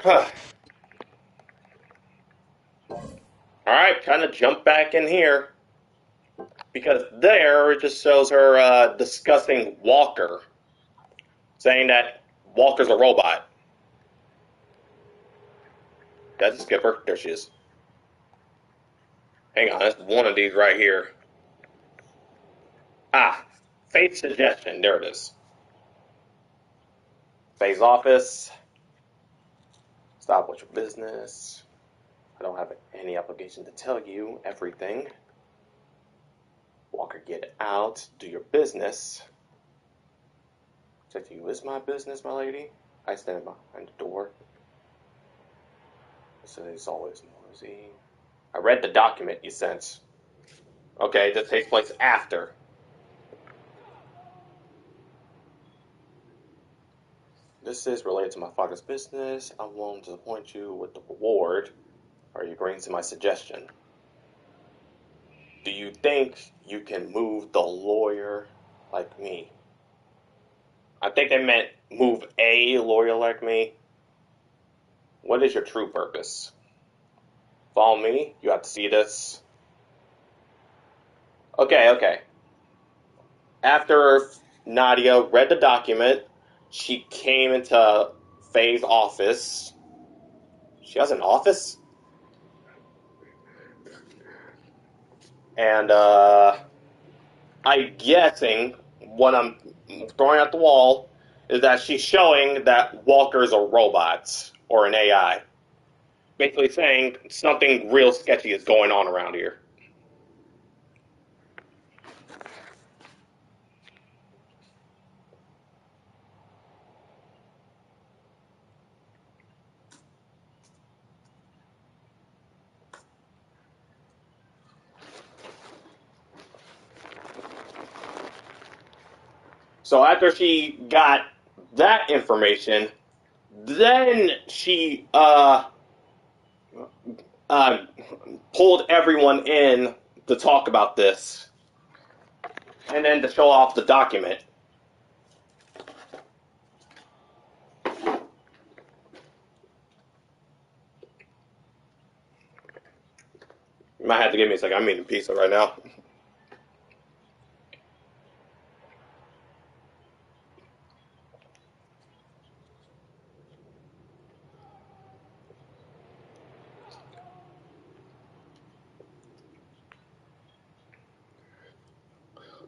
all kind of jump back in here. Because there, it just shows her discussing Walker. Saying that Walker's a robot. Did I just skip her? There she is. Hang on, that's one of these right here. Ah, Faith's suggestion. There it is. Faith's office. Stop with your business. I don't have any obligation to tell you everything. Walker, get out. Do your business. Said you is my business, my lady. I stand behind the door. So it's always noisy. I read the document you sent. Okay, this takes place after. This is related to my father's business. I won't disappoint you with the reward. Are you agreeing to my suggestion? Do you think you can move the lawyer like me? I think they meant move a lawyer like me. What is your true purpose? Follow me. You have to see this. Okay. After Nadia read the document, she came into Fei's office. She has an office? And, I'm guessing what I'm throwing at the wall is that she's showing that Walker's a robot or an AI. Basically saying something real sketchy is going on around here. So after she got that information, then she pulled everyone in to talk about this, and then to show off the document. You might have to give me a second. I'm eating pizza right now.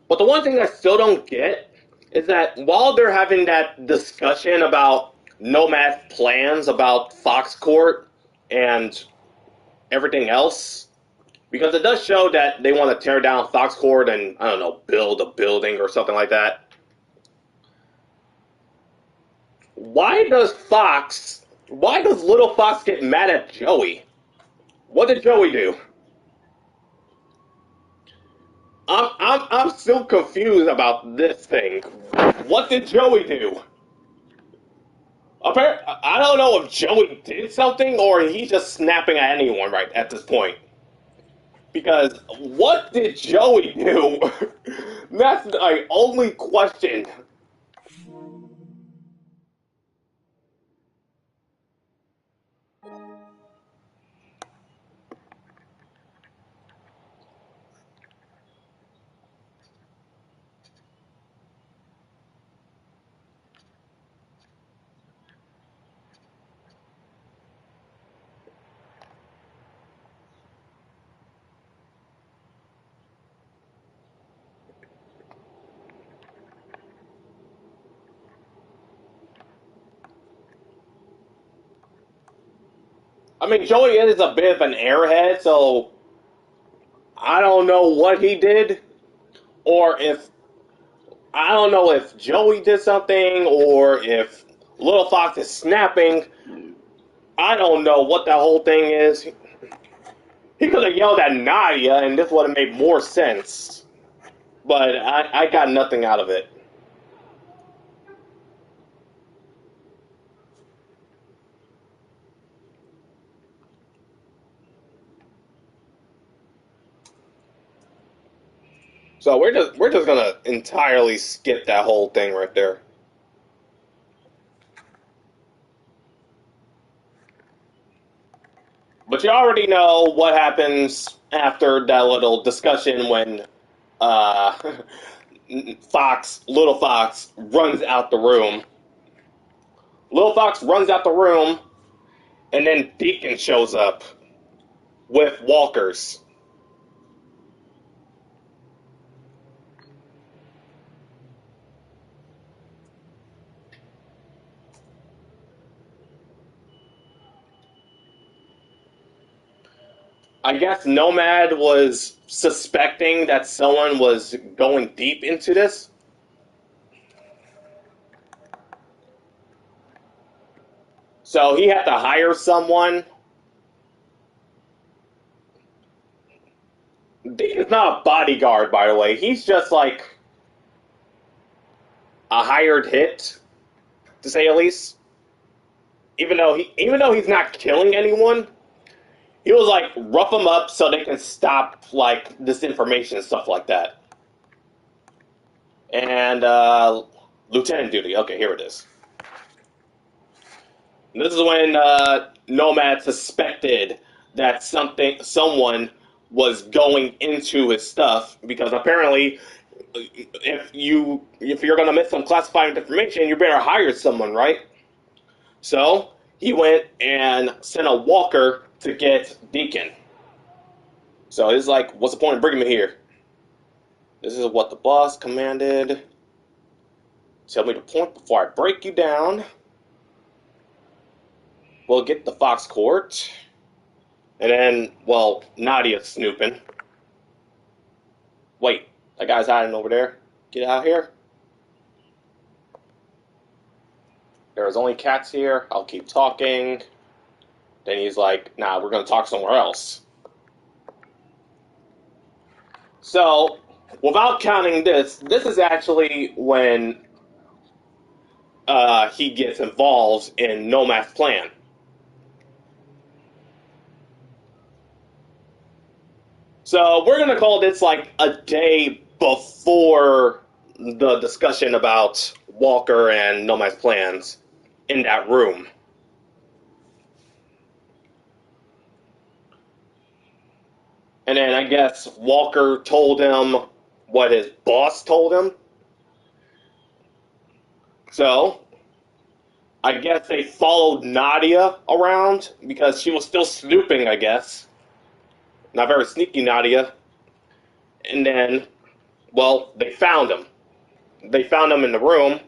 But the one thing I still don't get is that while they're having that discussion about Nomad's plans about Fox Court and everything else, because it does show that they want to tear down Fox Court and, I don't know, build a building or something like that. Why does Little Fox get mad at Joey? What did Joey do? I'm still confused about this thing. What did Joey do? I don't know if Joey did something or he's just snapping at anyone right at this point. Because what did Joey do? That's my only question. I mean, Joey is a bit of an airhead, so I don't know what he did, or if I don't know if Joey did something, or if Little Fox is snapping. I don't know what that whole thing is. He could have yelled at Nadia, and this would have made more sense. But I got nothing out of it. So we're just gonna entirely skip that whole thing right there. But you already know what happens after that little discussion when uh, Little Fox runs out the room. Little Fox runs out the room, and then Deacon shows up with walkers. I guess Nomad was suspecting that someone was going deep into this. So he had to hire someone. Deacon's not a bodyguard, by the way. He's just like a hired hit, to say at least. Even though he's not killing anyone, he was like rough them up so they can stop like disinformation and stuff like that. And lieutenant duty. Okay, here it is. This is when Nomad suspected that someone was going into his stuff because apparently, if you're gonna miss some classified information, you better hire someone, right? So he went and sent a walker to get Deacon. So he's like, "What's the point of bringing me here? This is what the boss commanded. Tell me the point before I break you down. We'll get the Fox Court." And then, well, Nadia's snooping. Wait, that guy's hiding over there. Get out here. There's only cats here. I'll keep talking. Then he's like, nah, we're going to talk somewhere else. So, without counting this is actually when he gets involved in Nomad's plan. So we're going to call this like a day before the discussion about Walker and Nomad's plans in that room. And then I guess Walker told him what his boss told him. So I guess they followed Nadia around because she was still snooping, I guess. Not very sneaky, Nadia. And then, well, they found him. They found him in the room.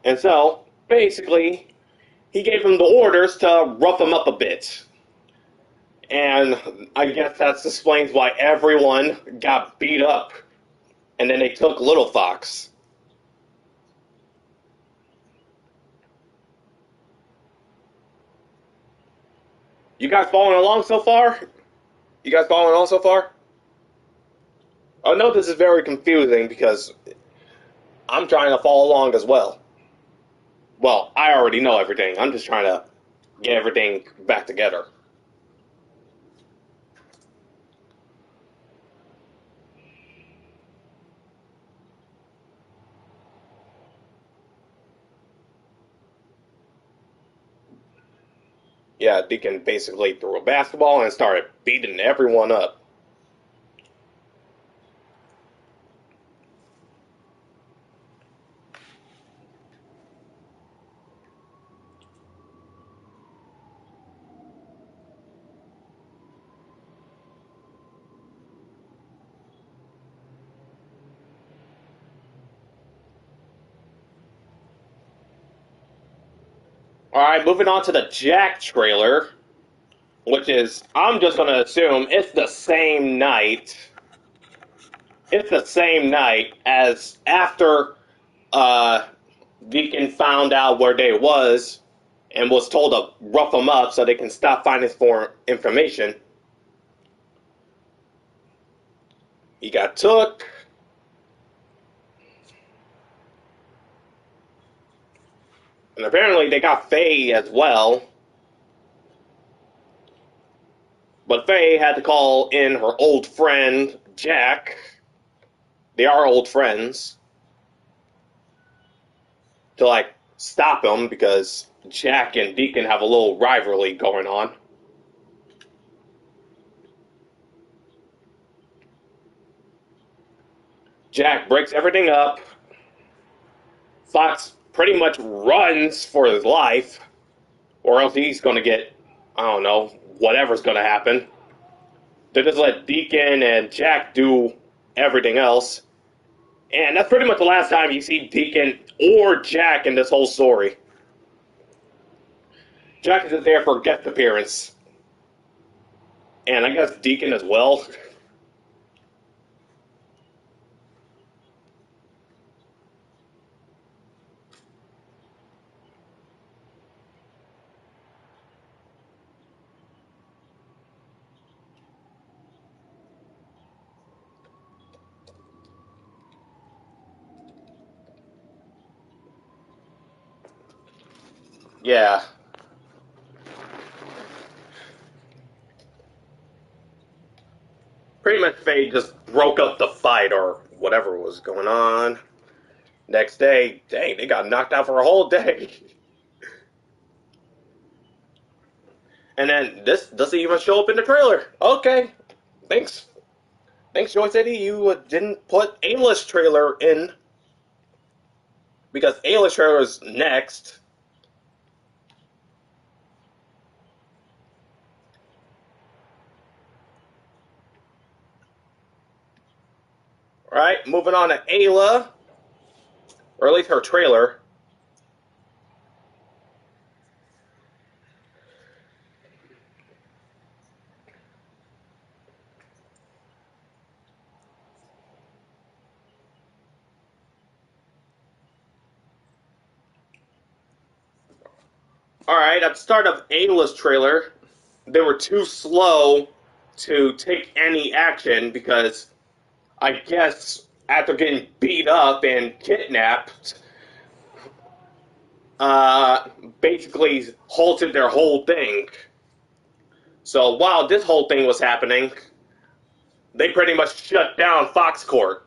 And so, basically, he gave him the orders to rough him up a bit. And I guess that explains why everyone got beat up. And then they took Little Fox. You guys following along so far? You guys following along so far? I know this is very confusing because I'm trying to follow along as well. Well, I already know everything. I'm just trying to get everything back together. Yeah, Deacon basically threw a basketball and started beating everyone up. Alright, moving on to the Jack trailer, which is, I'm just going to assume it's the same night. It's the same night as after Deacon found out where they was and was told to rough them up so they can stop finding for information. He got took. And apparently they got Fei as well. But Fei had to call in her old friend, Jack. They are old friends. To, like, stop him because Jack and Deacon have a little rivalry going on. Jack breaks everything up. Fox pretty much runs for his life, or else he's going to get, I don't know, whatever's going to happen. They just let Deacon and Jack do everything else. And that's pretty much the last time you see Deacon or Jack in this whole story. Jack is just there for a guest appearance. And I guess Deacon as well. Yeah. Pretty much Fei just broke up the fight or whatever was going on. Next day, dang, they got knocked out for a whole day. And then this doesn't even show up in the trailer. Okay, thanks. Thanks, Joy City. You didn't put Ayla's trailer in because Ayla's trailer is next. Alright, moving on to Ayla. Or at least her trailer. Alright, at the start of Ayla's trailer, they were too slow to take any action because I guess after getting beat up and kidnapped, basically halted their whole thing. So while this whole thing was happening, they pretty much shut down Fox Court.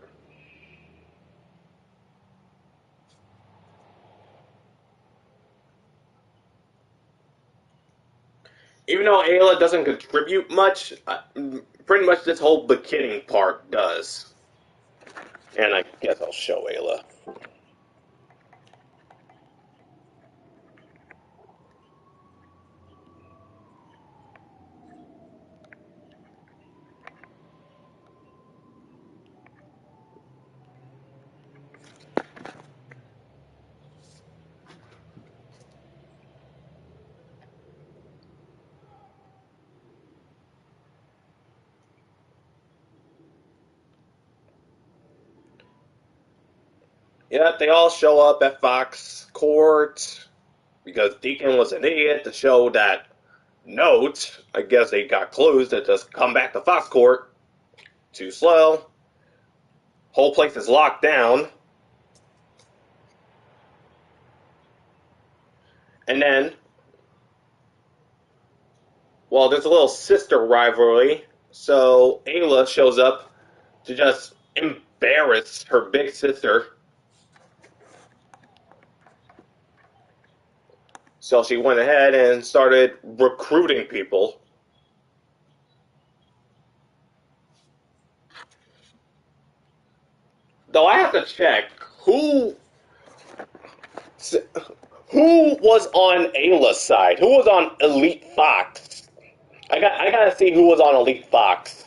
Even though Ayla doesn't contribute much, pretty much this whole beginning part does. And I guess I'll show Ayla. Yeah, they all show up at Fox Court because Deacon was an idiot to show that note. I guess they got clues to just come back to Fox Court. Too slow. Whole place is locked down. And then, well, there's a little sister rivalry. So Ayla shows up to just embarrass her big sister. So she went ahead and started recruiting people. Though I have to check who was on Ayla's side? Who was on Elite Fox? I gotta see who was on Elite Fox.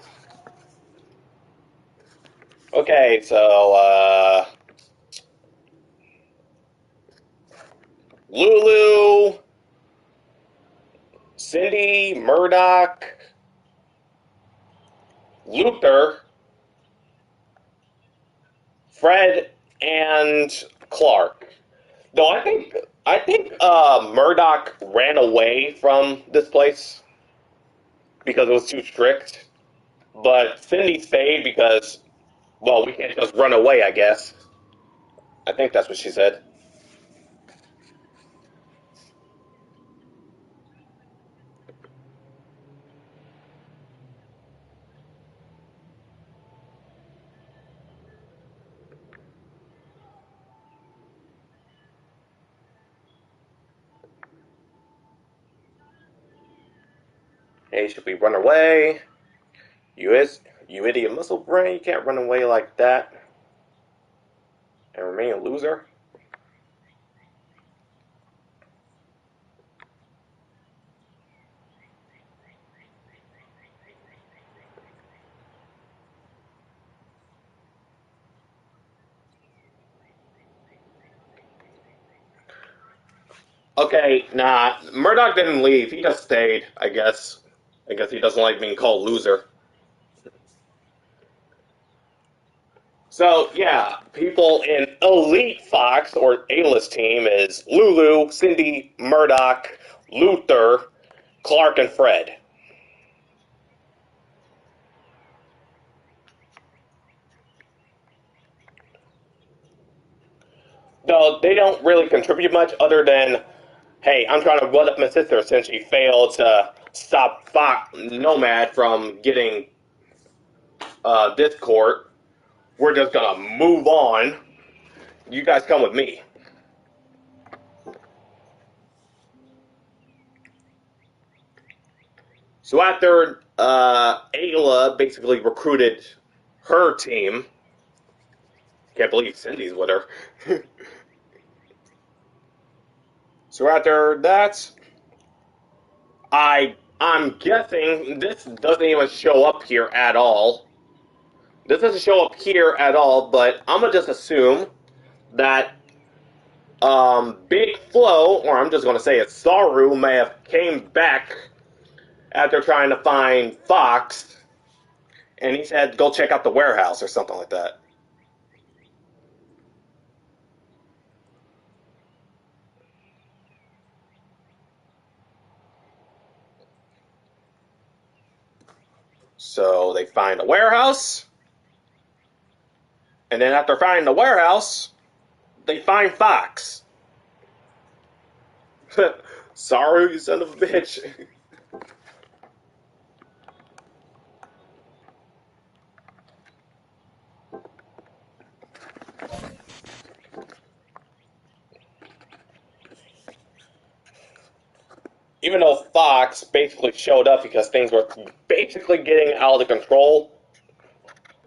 Okay, so Lulu, Cindy, Murdoch, Luther, Fred, and Clark. Though I think Murdoch ran away from this place because it was too strict. But Cindy stayed because, well, we can't just run away, I guess. I think that's what she said. Hey, should we run away? You idiot muscle brain, you can't run away like that and remain a loser. Okay, nah, Murdoch didn't leave. He just stayed, I guess. I guess he doesn't like being called loser. So, yeah, people in Elite Fox, or A-list team, is Lulu, Cindy, Murdoch, Luther, Clark, and Fred. Though they don't really contribute much other than, hey, I'm trying to run up my sister since she failed to stop Fox Nomad from getting Discord. We're just gonna move on. You guys come with me. So after Ayla basically recruited her team, can't believe Cindy's with her. So after that, I'm guessing this doesn't even show up here at all. This doesn't show up here at all, but I'm gonna just assume that Big Flo, or I'm just gonna say it, Saru may have came back after trying to find Fox, and he said go check out the warehouse or something like that. So they find a warehouse, and then after finding the warehouse, they find Fox. Saru, you son of a bitch. Even though Fox basically showed up because things were basically getting out of control,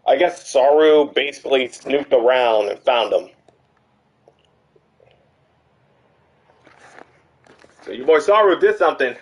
I guess Saru basically snooped around and found him. So your boy Saru did something.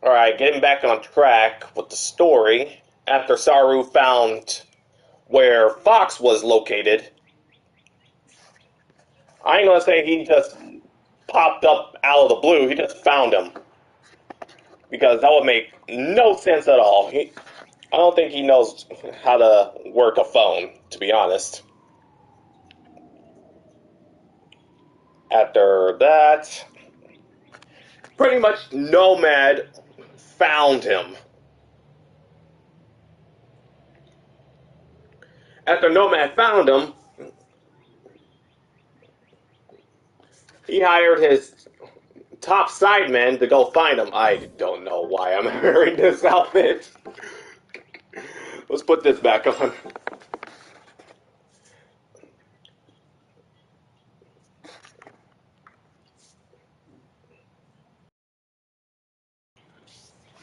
Alright, getting back on track with the story. After Saru found where Fox was located, I ain't gonna say he just popped up out of the blue, he just found him. Because that would make no sense at all. I don't think he knows how to work a phone, to be honest. After that, pretty much Nomad found him. After Nomad found him, he hired his top sidemen to go find him. I don't know why I'm wearing this outfit. Let's put this back on.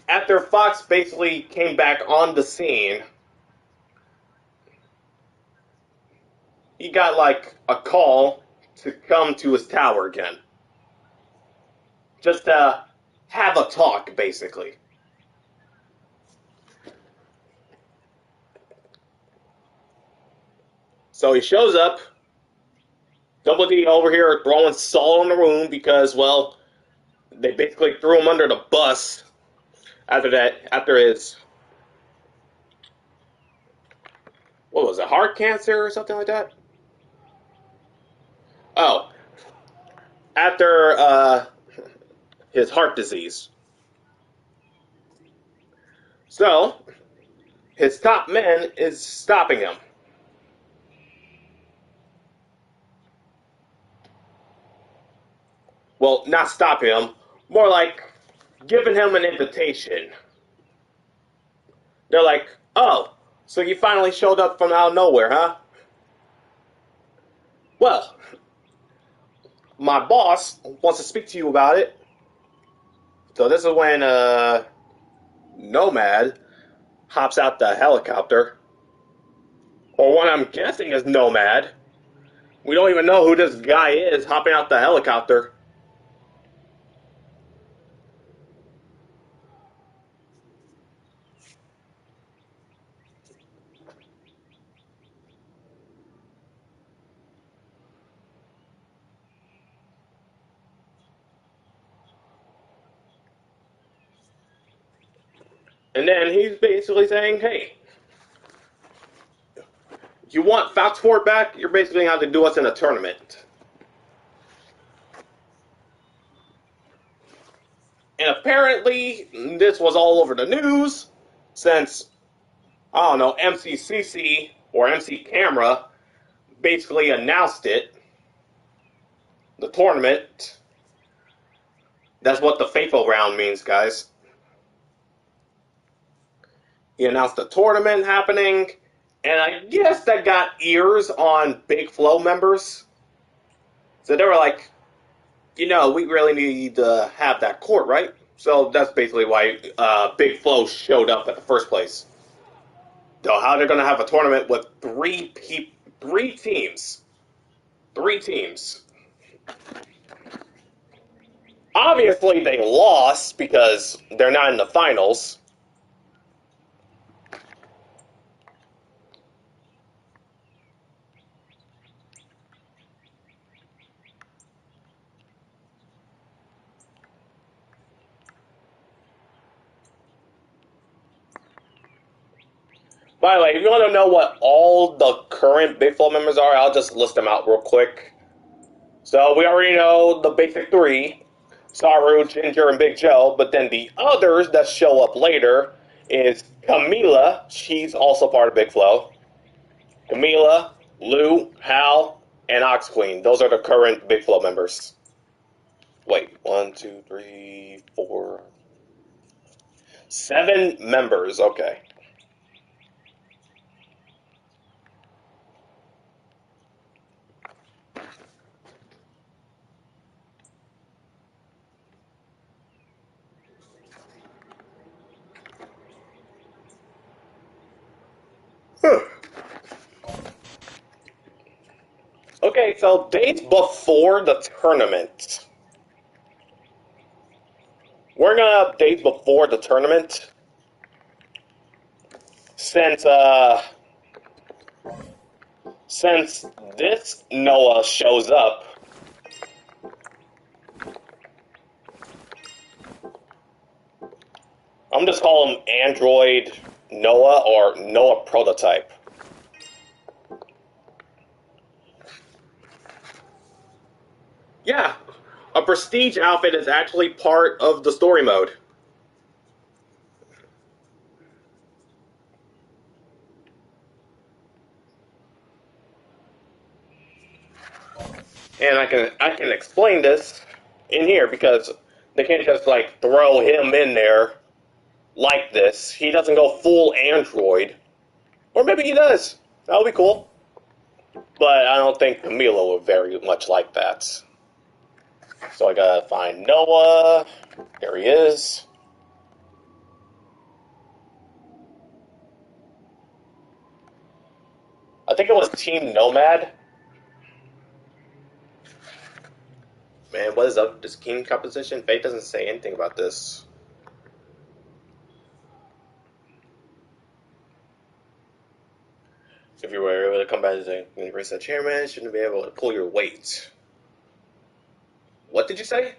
After Fox basically came back on the scene, he got like a call to come to his tower again. Just to have a talk, basically. So he shows up. Double D over here throwing salt in the room because, well, they basically threw him under the bus after that, after his, what was it, heart cancer or something like that? Oh, after his heart disease. So, his top man is stopping him. Well, not stop him, more like giving him an invitation. They're like, oh, so you finally showed up from out of nowhere, huh? Well, my boss wants to speak to you about it. So this is when Nomad hops out the helicopter. Or what I'm guessing is Nomad. We don't even know who this guy is hopping out the helicopter. And then he's basically saying, hey, you want Foxport back? You're basically going to have to do us in a tournament. And apparently, this was all over the news since, I don't know, MCCC or MC Camera basically announced it. The tournament. That's what the faithful round means, guys. He announced the tournament happening, and I guess that got ears on Big Flow members. So they were like, we really need to have that court, right? So that's basically why Big Flow showed up at the first place. So how they're going to have a tournament with three teams. Three teams. Obviously, they lost because they're not in the finals. By the way, if you want to know what all the current Big Flow members are, I'll just list them out real quick. So we already know the basic three, Saru, Ginger, and Big Joe, but then the others that show up later is Camila, she's also part of Big Flow. Camila, Lou, Hal, and Ox Queen. Those are the current Big Flow members. Wait, 1, 2, 3, 4, 7 members, okay. Okay, so days before the tournament. We're gonna update before the tournament. Since this Noah shows up, I'm just calling him Android Noah or Noah Prototype. Yeah, a prestige outfit is actually part of the story mode. And I can explain this in here because they can't just like throw him in there like this. He doesn't go full Android. Or maybe he does. That would be cool. But I don't think Camila would very much like that. So I gotta find Noah. There he is. I think it was Team Nomad. Man, what is up with this king composition? Fate doesn't say anything about this. If you were able to come back as a University chairman, shouldn't be able to pull your weight. What did you say?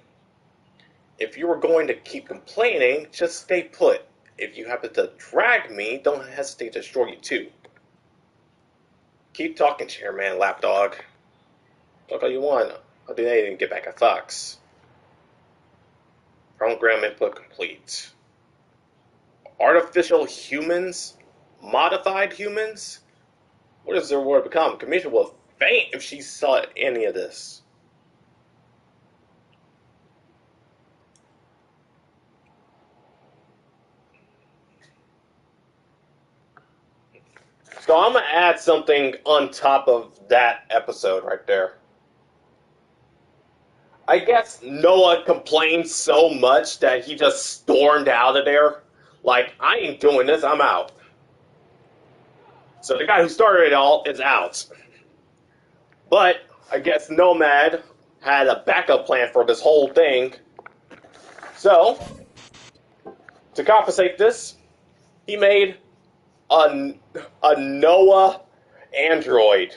If you were going to keep complaining, just stay put. If you happen to drag me, don't hesitate to destroy you too. Keep talking, chairman, lapdog. Talk all you want. I'll do anything to get back at Fox. Program input complete. Artificial humans? Modified humans? What does their word become? Commissioner will faint if she saw any of this. So I'm gonna add something on top of that episode right there. I guess Noah complained so much that he just stormed out of there. Like, I ain't doing this, I'm out. So the guy who started it all is out. But I guess Nomad had a backup plan for this whole thing. So, to compensate this, he made a Noah android.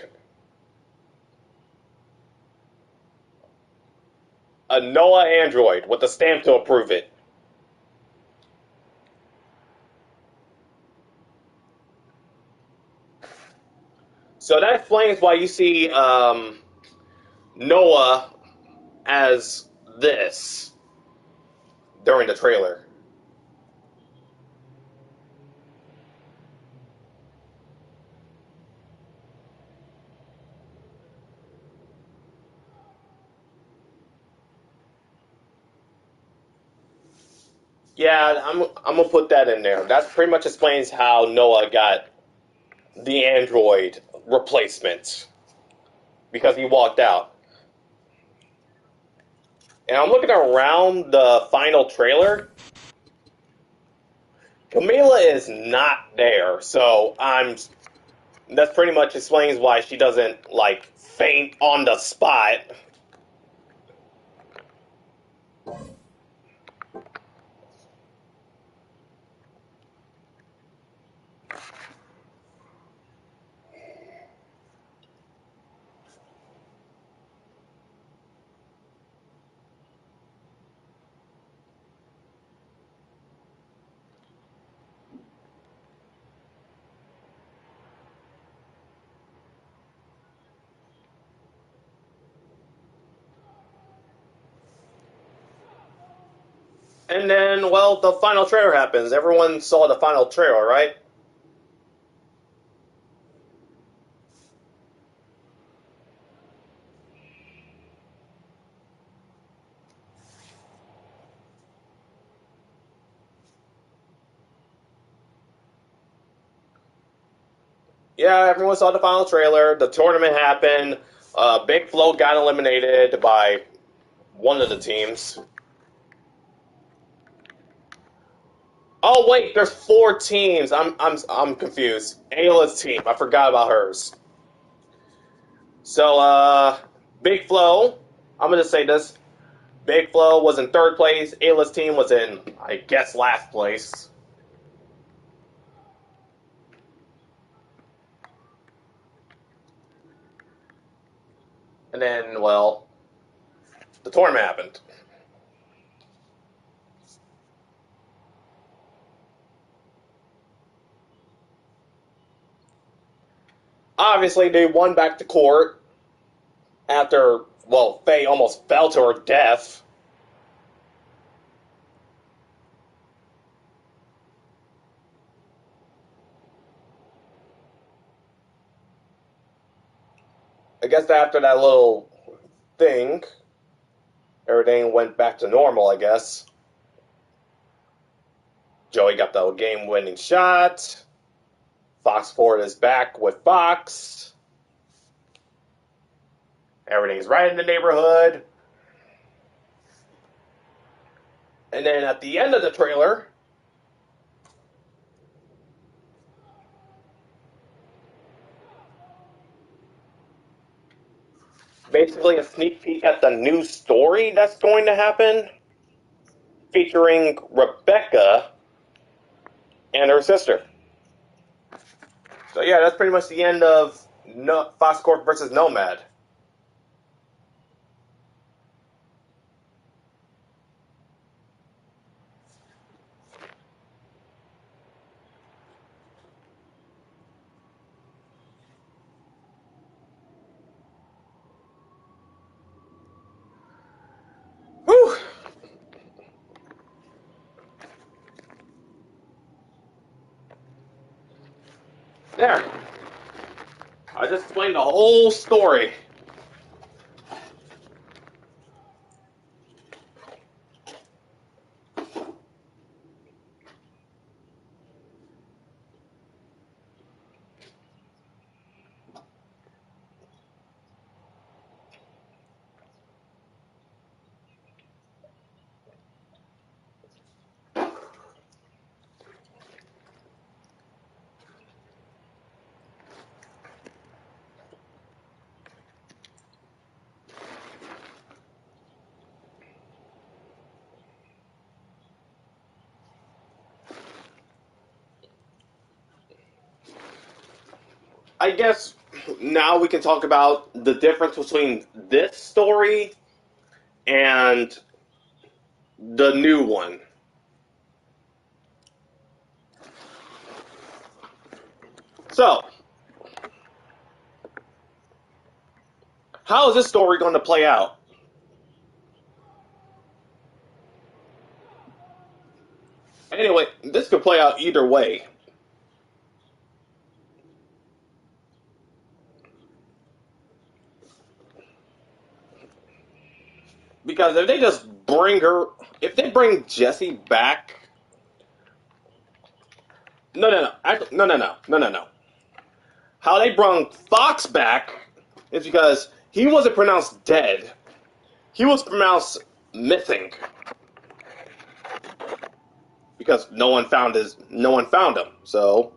A Noah android with a stamp to approve it. So that explains why you see Noah as this during the trailer. Yeah, I'm gonna put that in there. That pretty much explains how Noah got the android replacement because he walked out. And I'm looking around the final trailer. Camila is not there, so I'm. That pretty much explains why she doesn't like faint on the spot. And then, well, the final trailer happens. Everyone saw the final trailer, right? Yeah, everyone saw the final trailer. The tournament happened. Big Flo got eliminated by one of the teams. Oh wait, there's four teams. I'm confused. Ayla's team. I forgot about hers. So Big Flo. I'm gonna say this. Big Flo was in third place. Ayla's team was in, I guess, last place. And then, well, the tournament happened. Obviously, they won back to court after, well, Fei almost fell to her death. I guess after that little thing, everything went back to normal, I guess. Joey got the game-winning shot. Fox Ford is back with Fox. Everything's right in the neighborhood. And then at the end of the trailer, basically a sneak peek at the new story that's going to happen, featuring Rebecca and her sister. So yeah, that's pretty much the end of Fox Corp versus Nomad. Whew! There. I just explained the whole story. I guess now we can talk about the difference between this story and the new one. So, how is this story going to play out? Anyway, this could play out either way. Because if they just bring her, if they bring Jessie back, no. How they brought Fox back is because he wasn't pronounced dead. He was pronounced missing because no one found him. So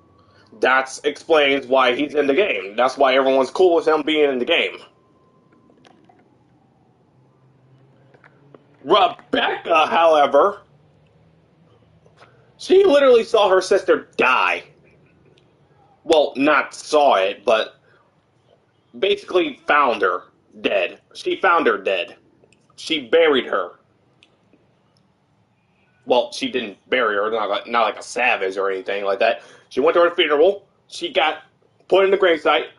that explains why he's in the game. That's why everyone's cool with him being in the game. Rebecca, however, she literally saw her sister die. Well, not saw it, but basically found her dead. She found her dead. She buried her. Well, she didn't bury her, not like a savage or anything like that. She went to her funeral. She got put in the gravesite.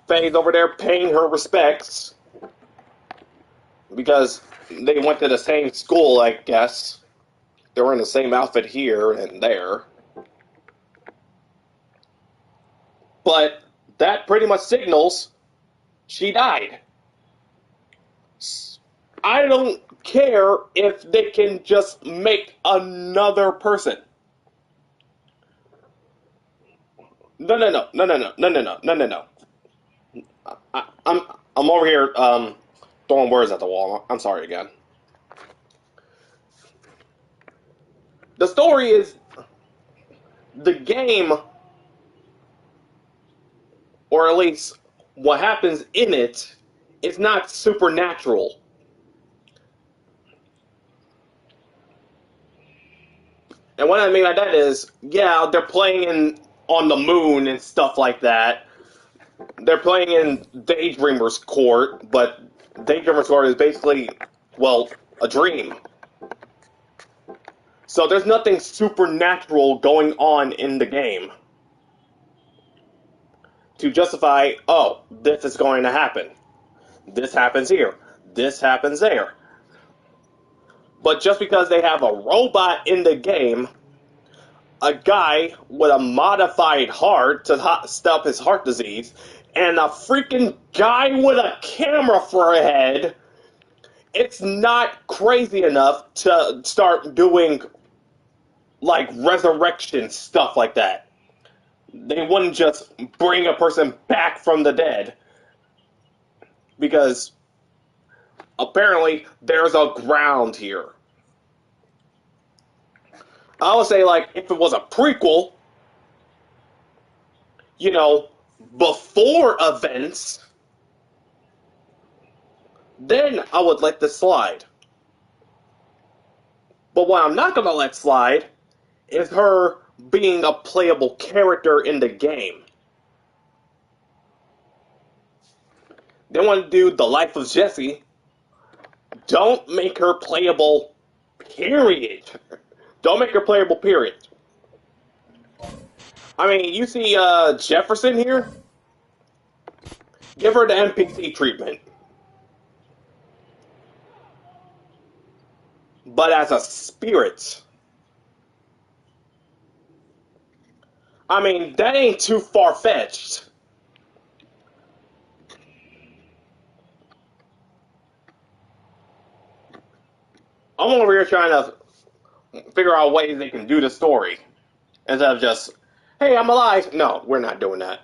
Faye's over there paying her respects because they went to the same school, I guess. They were in the same outfit here and there. But that pretty much signals she died. I don't care if they can just make another person. No. I'm over here throwing words at the wall. I'm sorry again. The story is the game, or at least what happens in it, is not supernatural. And what I mean by that is, yeah, they're playing on the moon and stuff like that. They're playing in Daydreamer's Court, but Daydreamer's Court is basically, well, a dream. So there's nothing supernatural going on in the game to justify, oh, this is going to happen. This happens here. This happens there. But just because they have a robot in the game, a guy with a modified heart to stop his heart disease, and a freaking guy with a camera for a head, it's not crazy enough to start doing, like, resurrection stuff like that. They wouldn't just bring a person back from the dead. Because apparently there's a ground here. I would say, like, if it was a prequel, you know, before events, then I would let this slide. But what I'm not going to let slide is her being a playable character in the game. They want to do the life of Jessie. Don't make her playable, period. Don't make her playable, period. I mean, you see Jefferson here? Give her the NPC treatment. But as a spirit. I mean, that ain't too far-fetched. I'm over here trying to figure out ways they can do the story. Instead of just, hey, I'm alive. No, we're not doing that.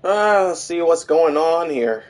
Let's see what's going on here.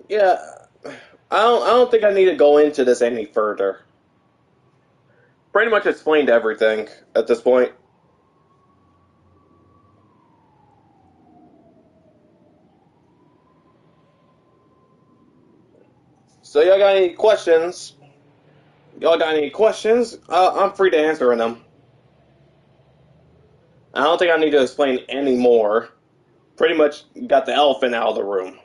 Yeah, I don't think I need to go into this any further. Pretty much explained everything at this point. So y'all got any questions? Y'all got any questions? I'm free to answer them. I don't think I need to explain any more. Pretty much got the elephant out of the room.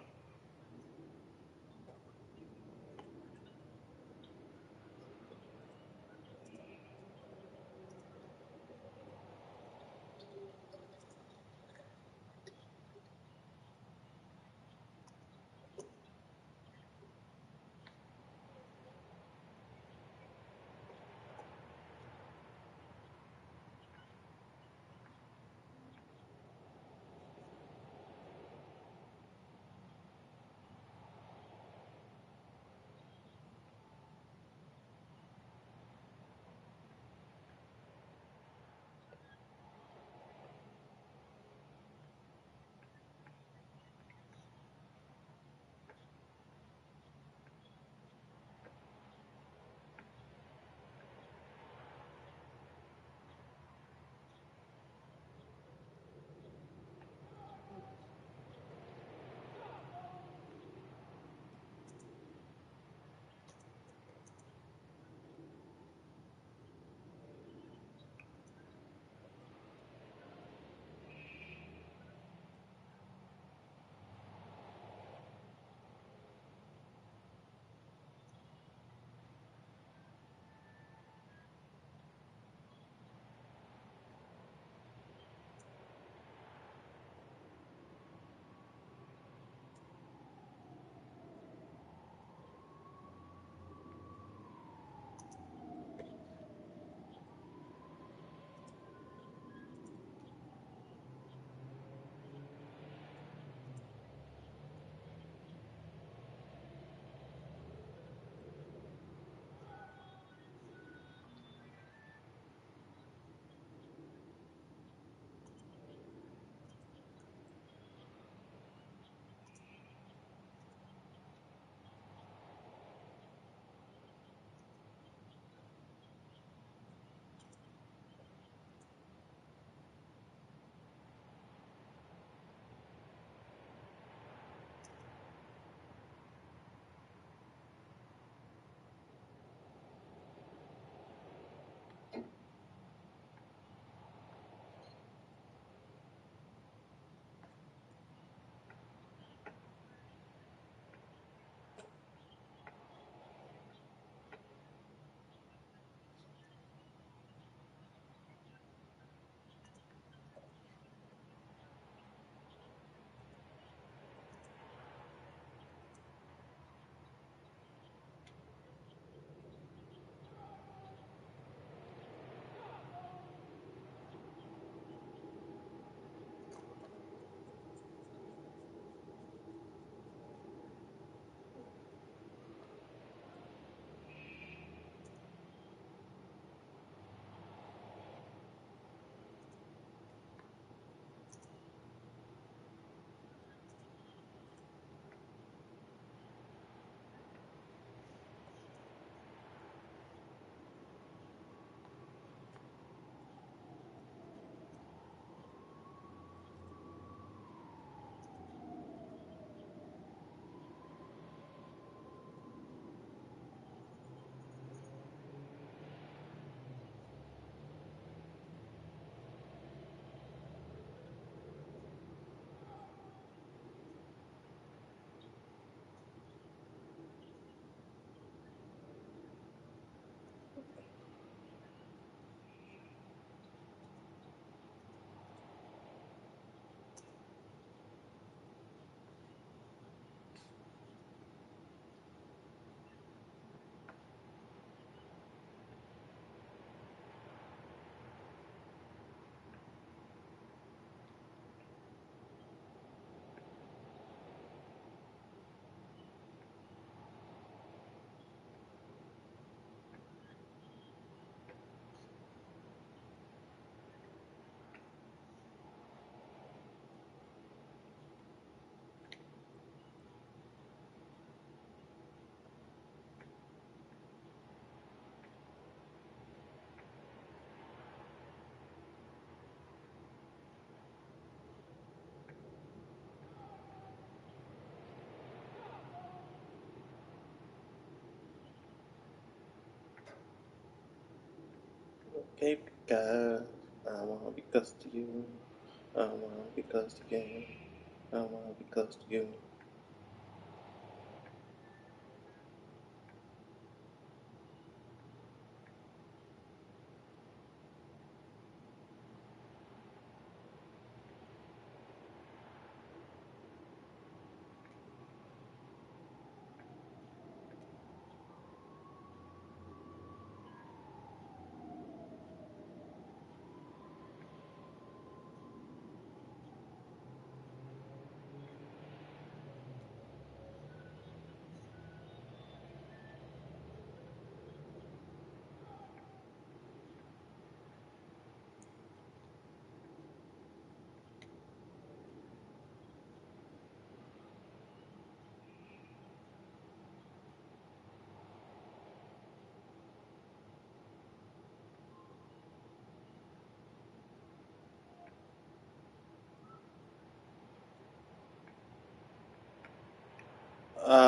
because I wanna be close to you. I wanna be close to you. I wanna be close to you.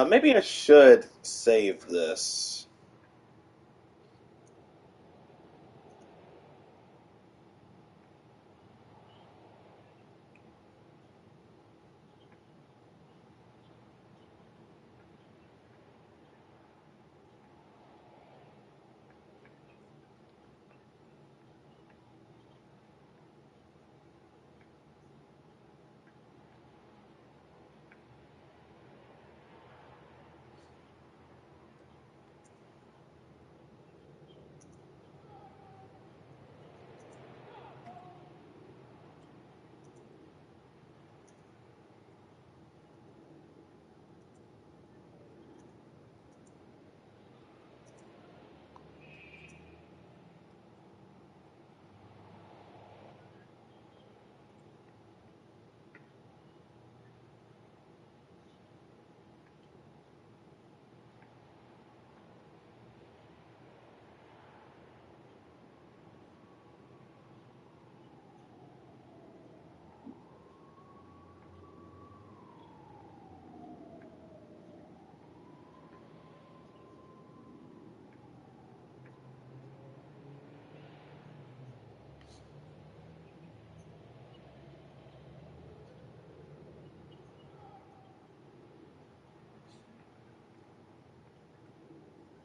Maybe I should save this.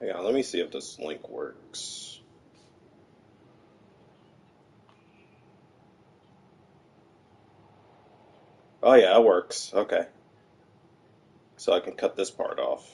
Hang on, let me see if this link works. Oh yeah, it works. Okay. So I can cut this part off.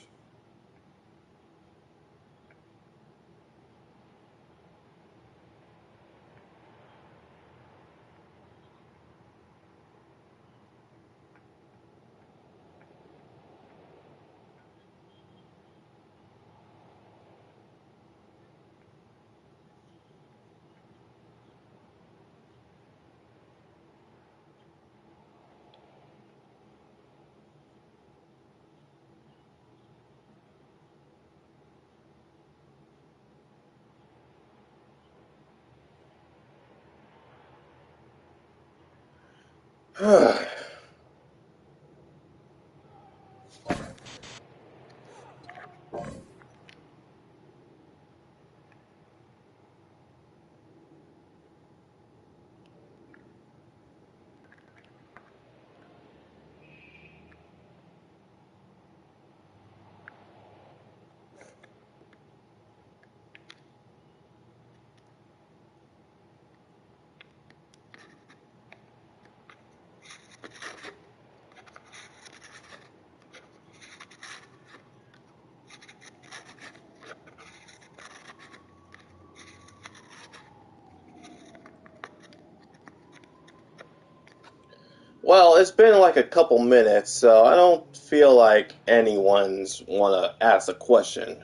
Well, it's been like a couple minutes, so I don't feel like anyone's wanna ask a question.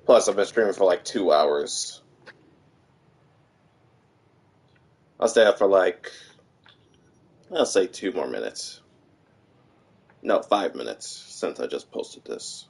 Plus, I've been streaming for like 2 hours. I'll stay up for like, I'll say 2 more minutes. No, 5 minutes since I just posted this.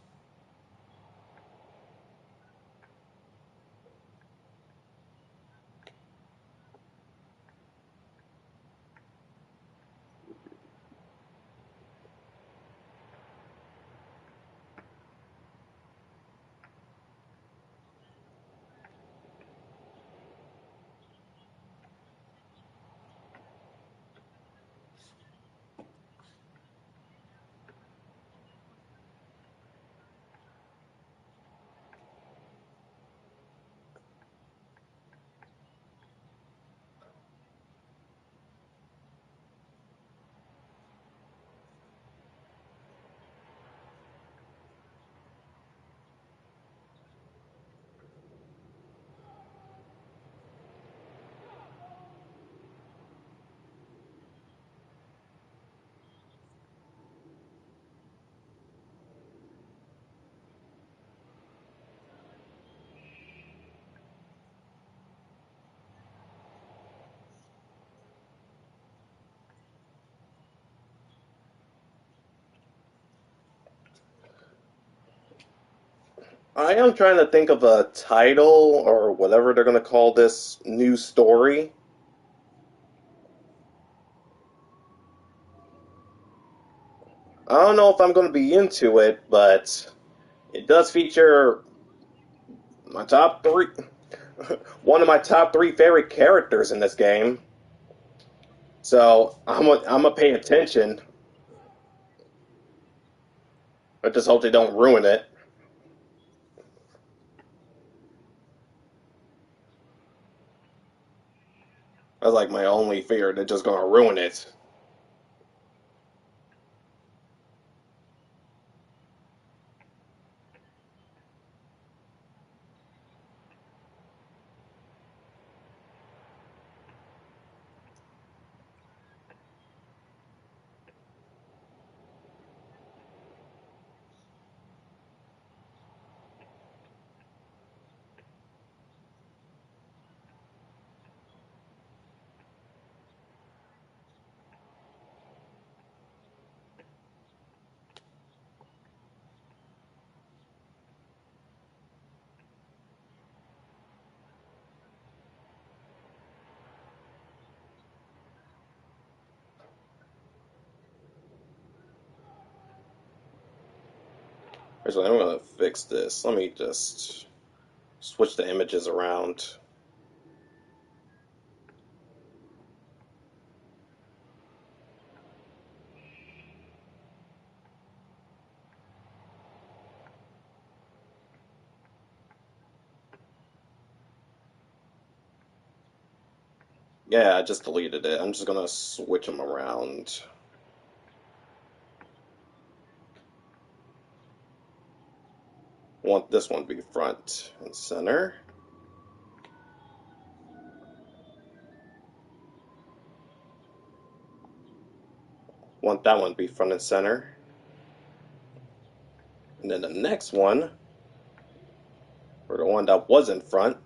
I am trying to think of a title or whatever they're going to call this new story. I don't know if I'm going to be into it, but it does feature my top three, one of my top three favorite characters in this game. So I'm gonna pay attention. I just hope they don't ruin it. That's like my only fear. They're just gonna ruin it. Actually, I'm gonna fix this. Let me just switch the images around. Yeah, I just deleted it. I'm just gonna switch them around. Want this one to be front and center. Want that one to be front and center. And then the next one, or the one that was in front,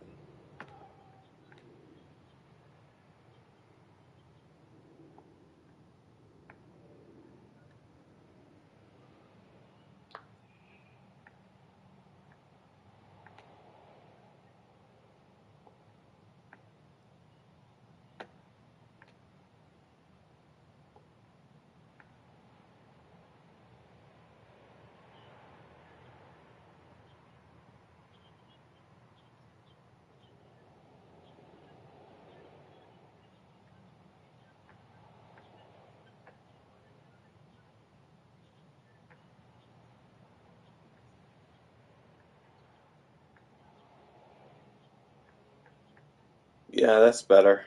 yeah, that's better.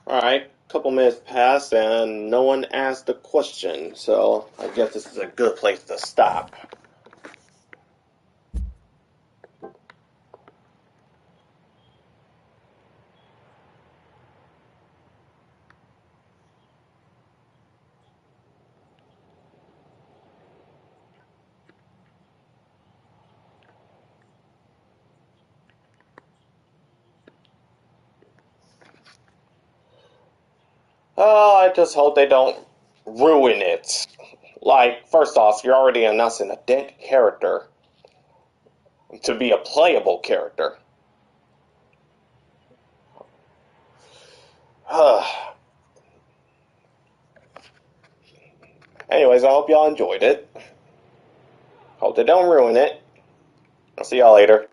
Alright, couple minutes passed and no one asked a question, so I guess this is a good place to stop. Oh, I just hope they don't ruin it. Like, first off, you're already announcing a dead character. to be a playable character. Anyways, I hope y'all enjoyed it. Hope they don't ruin it. I'll see y'all later.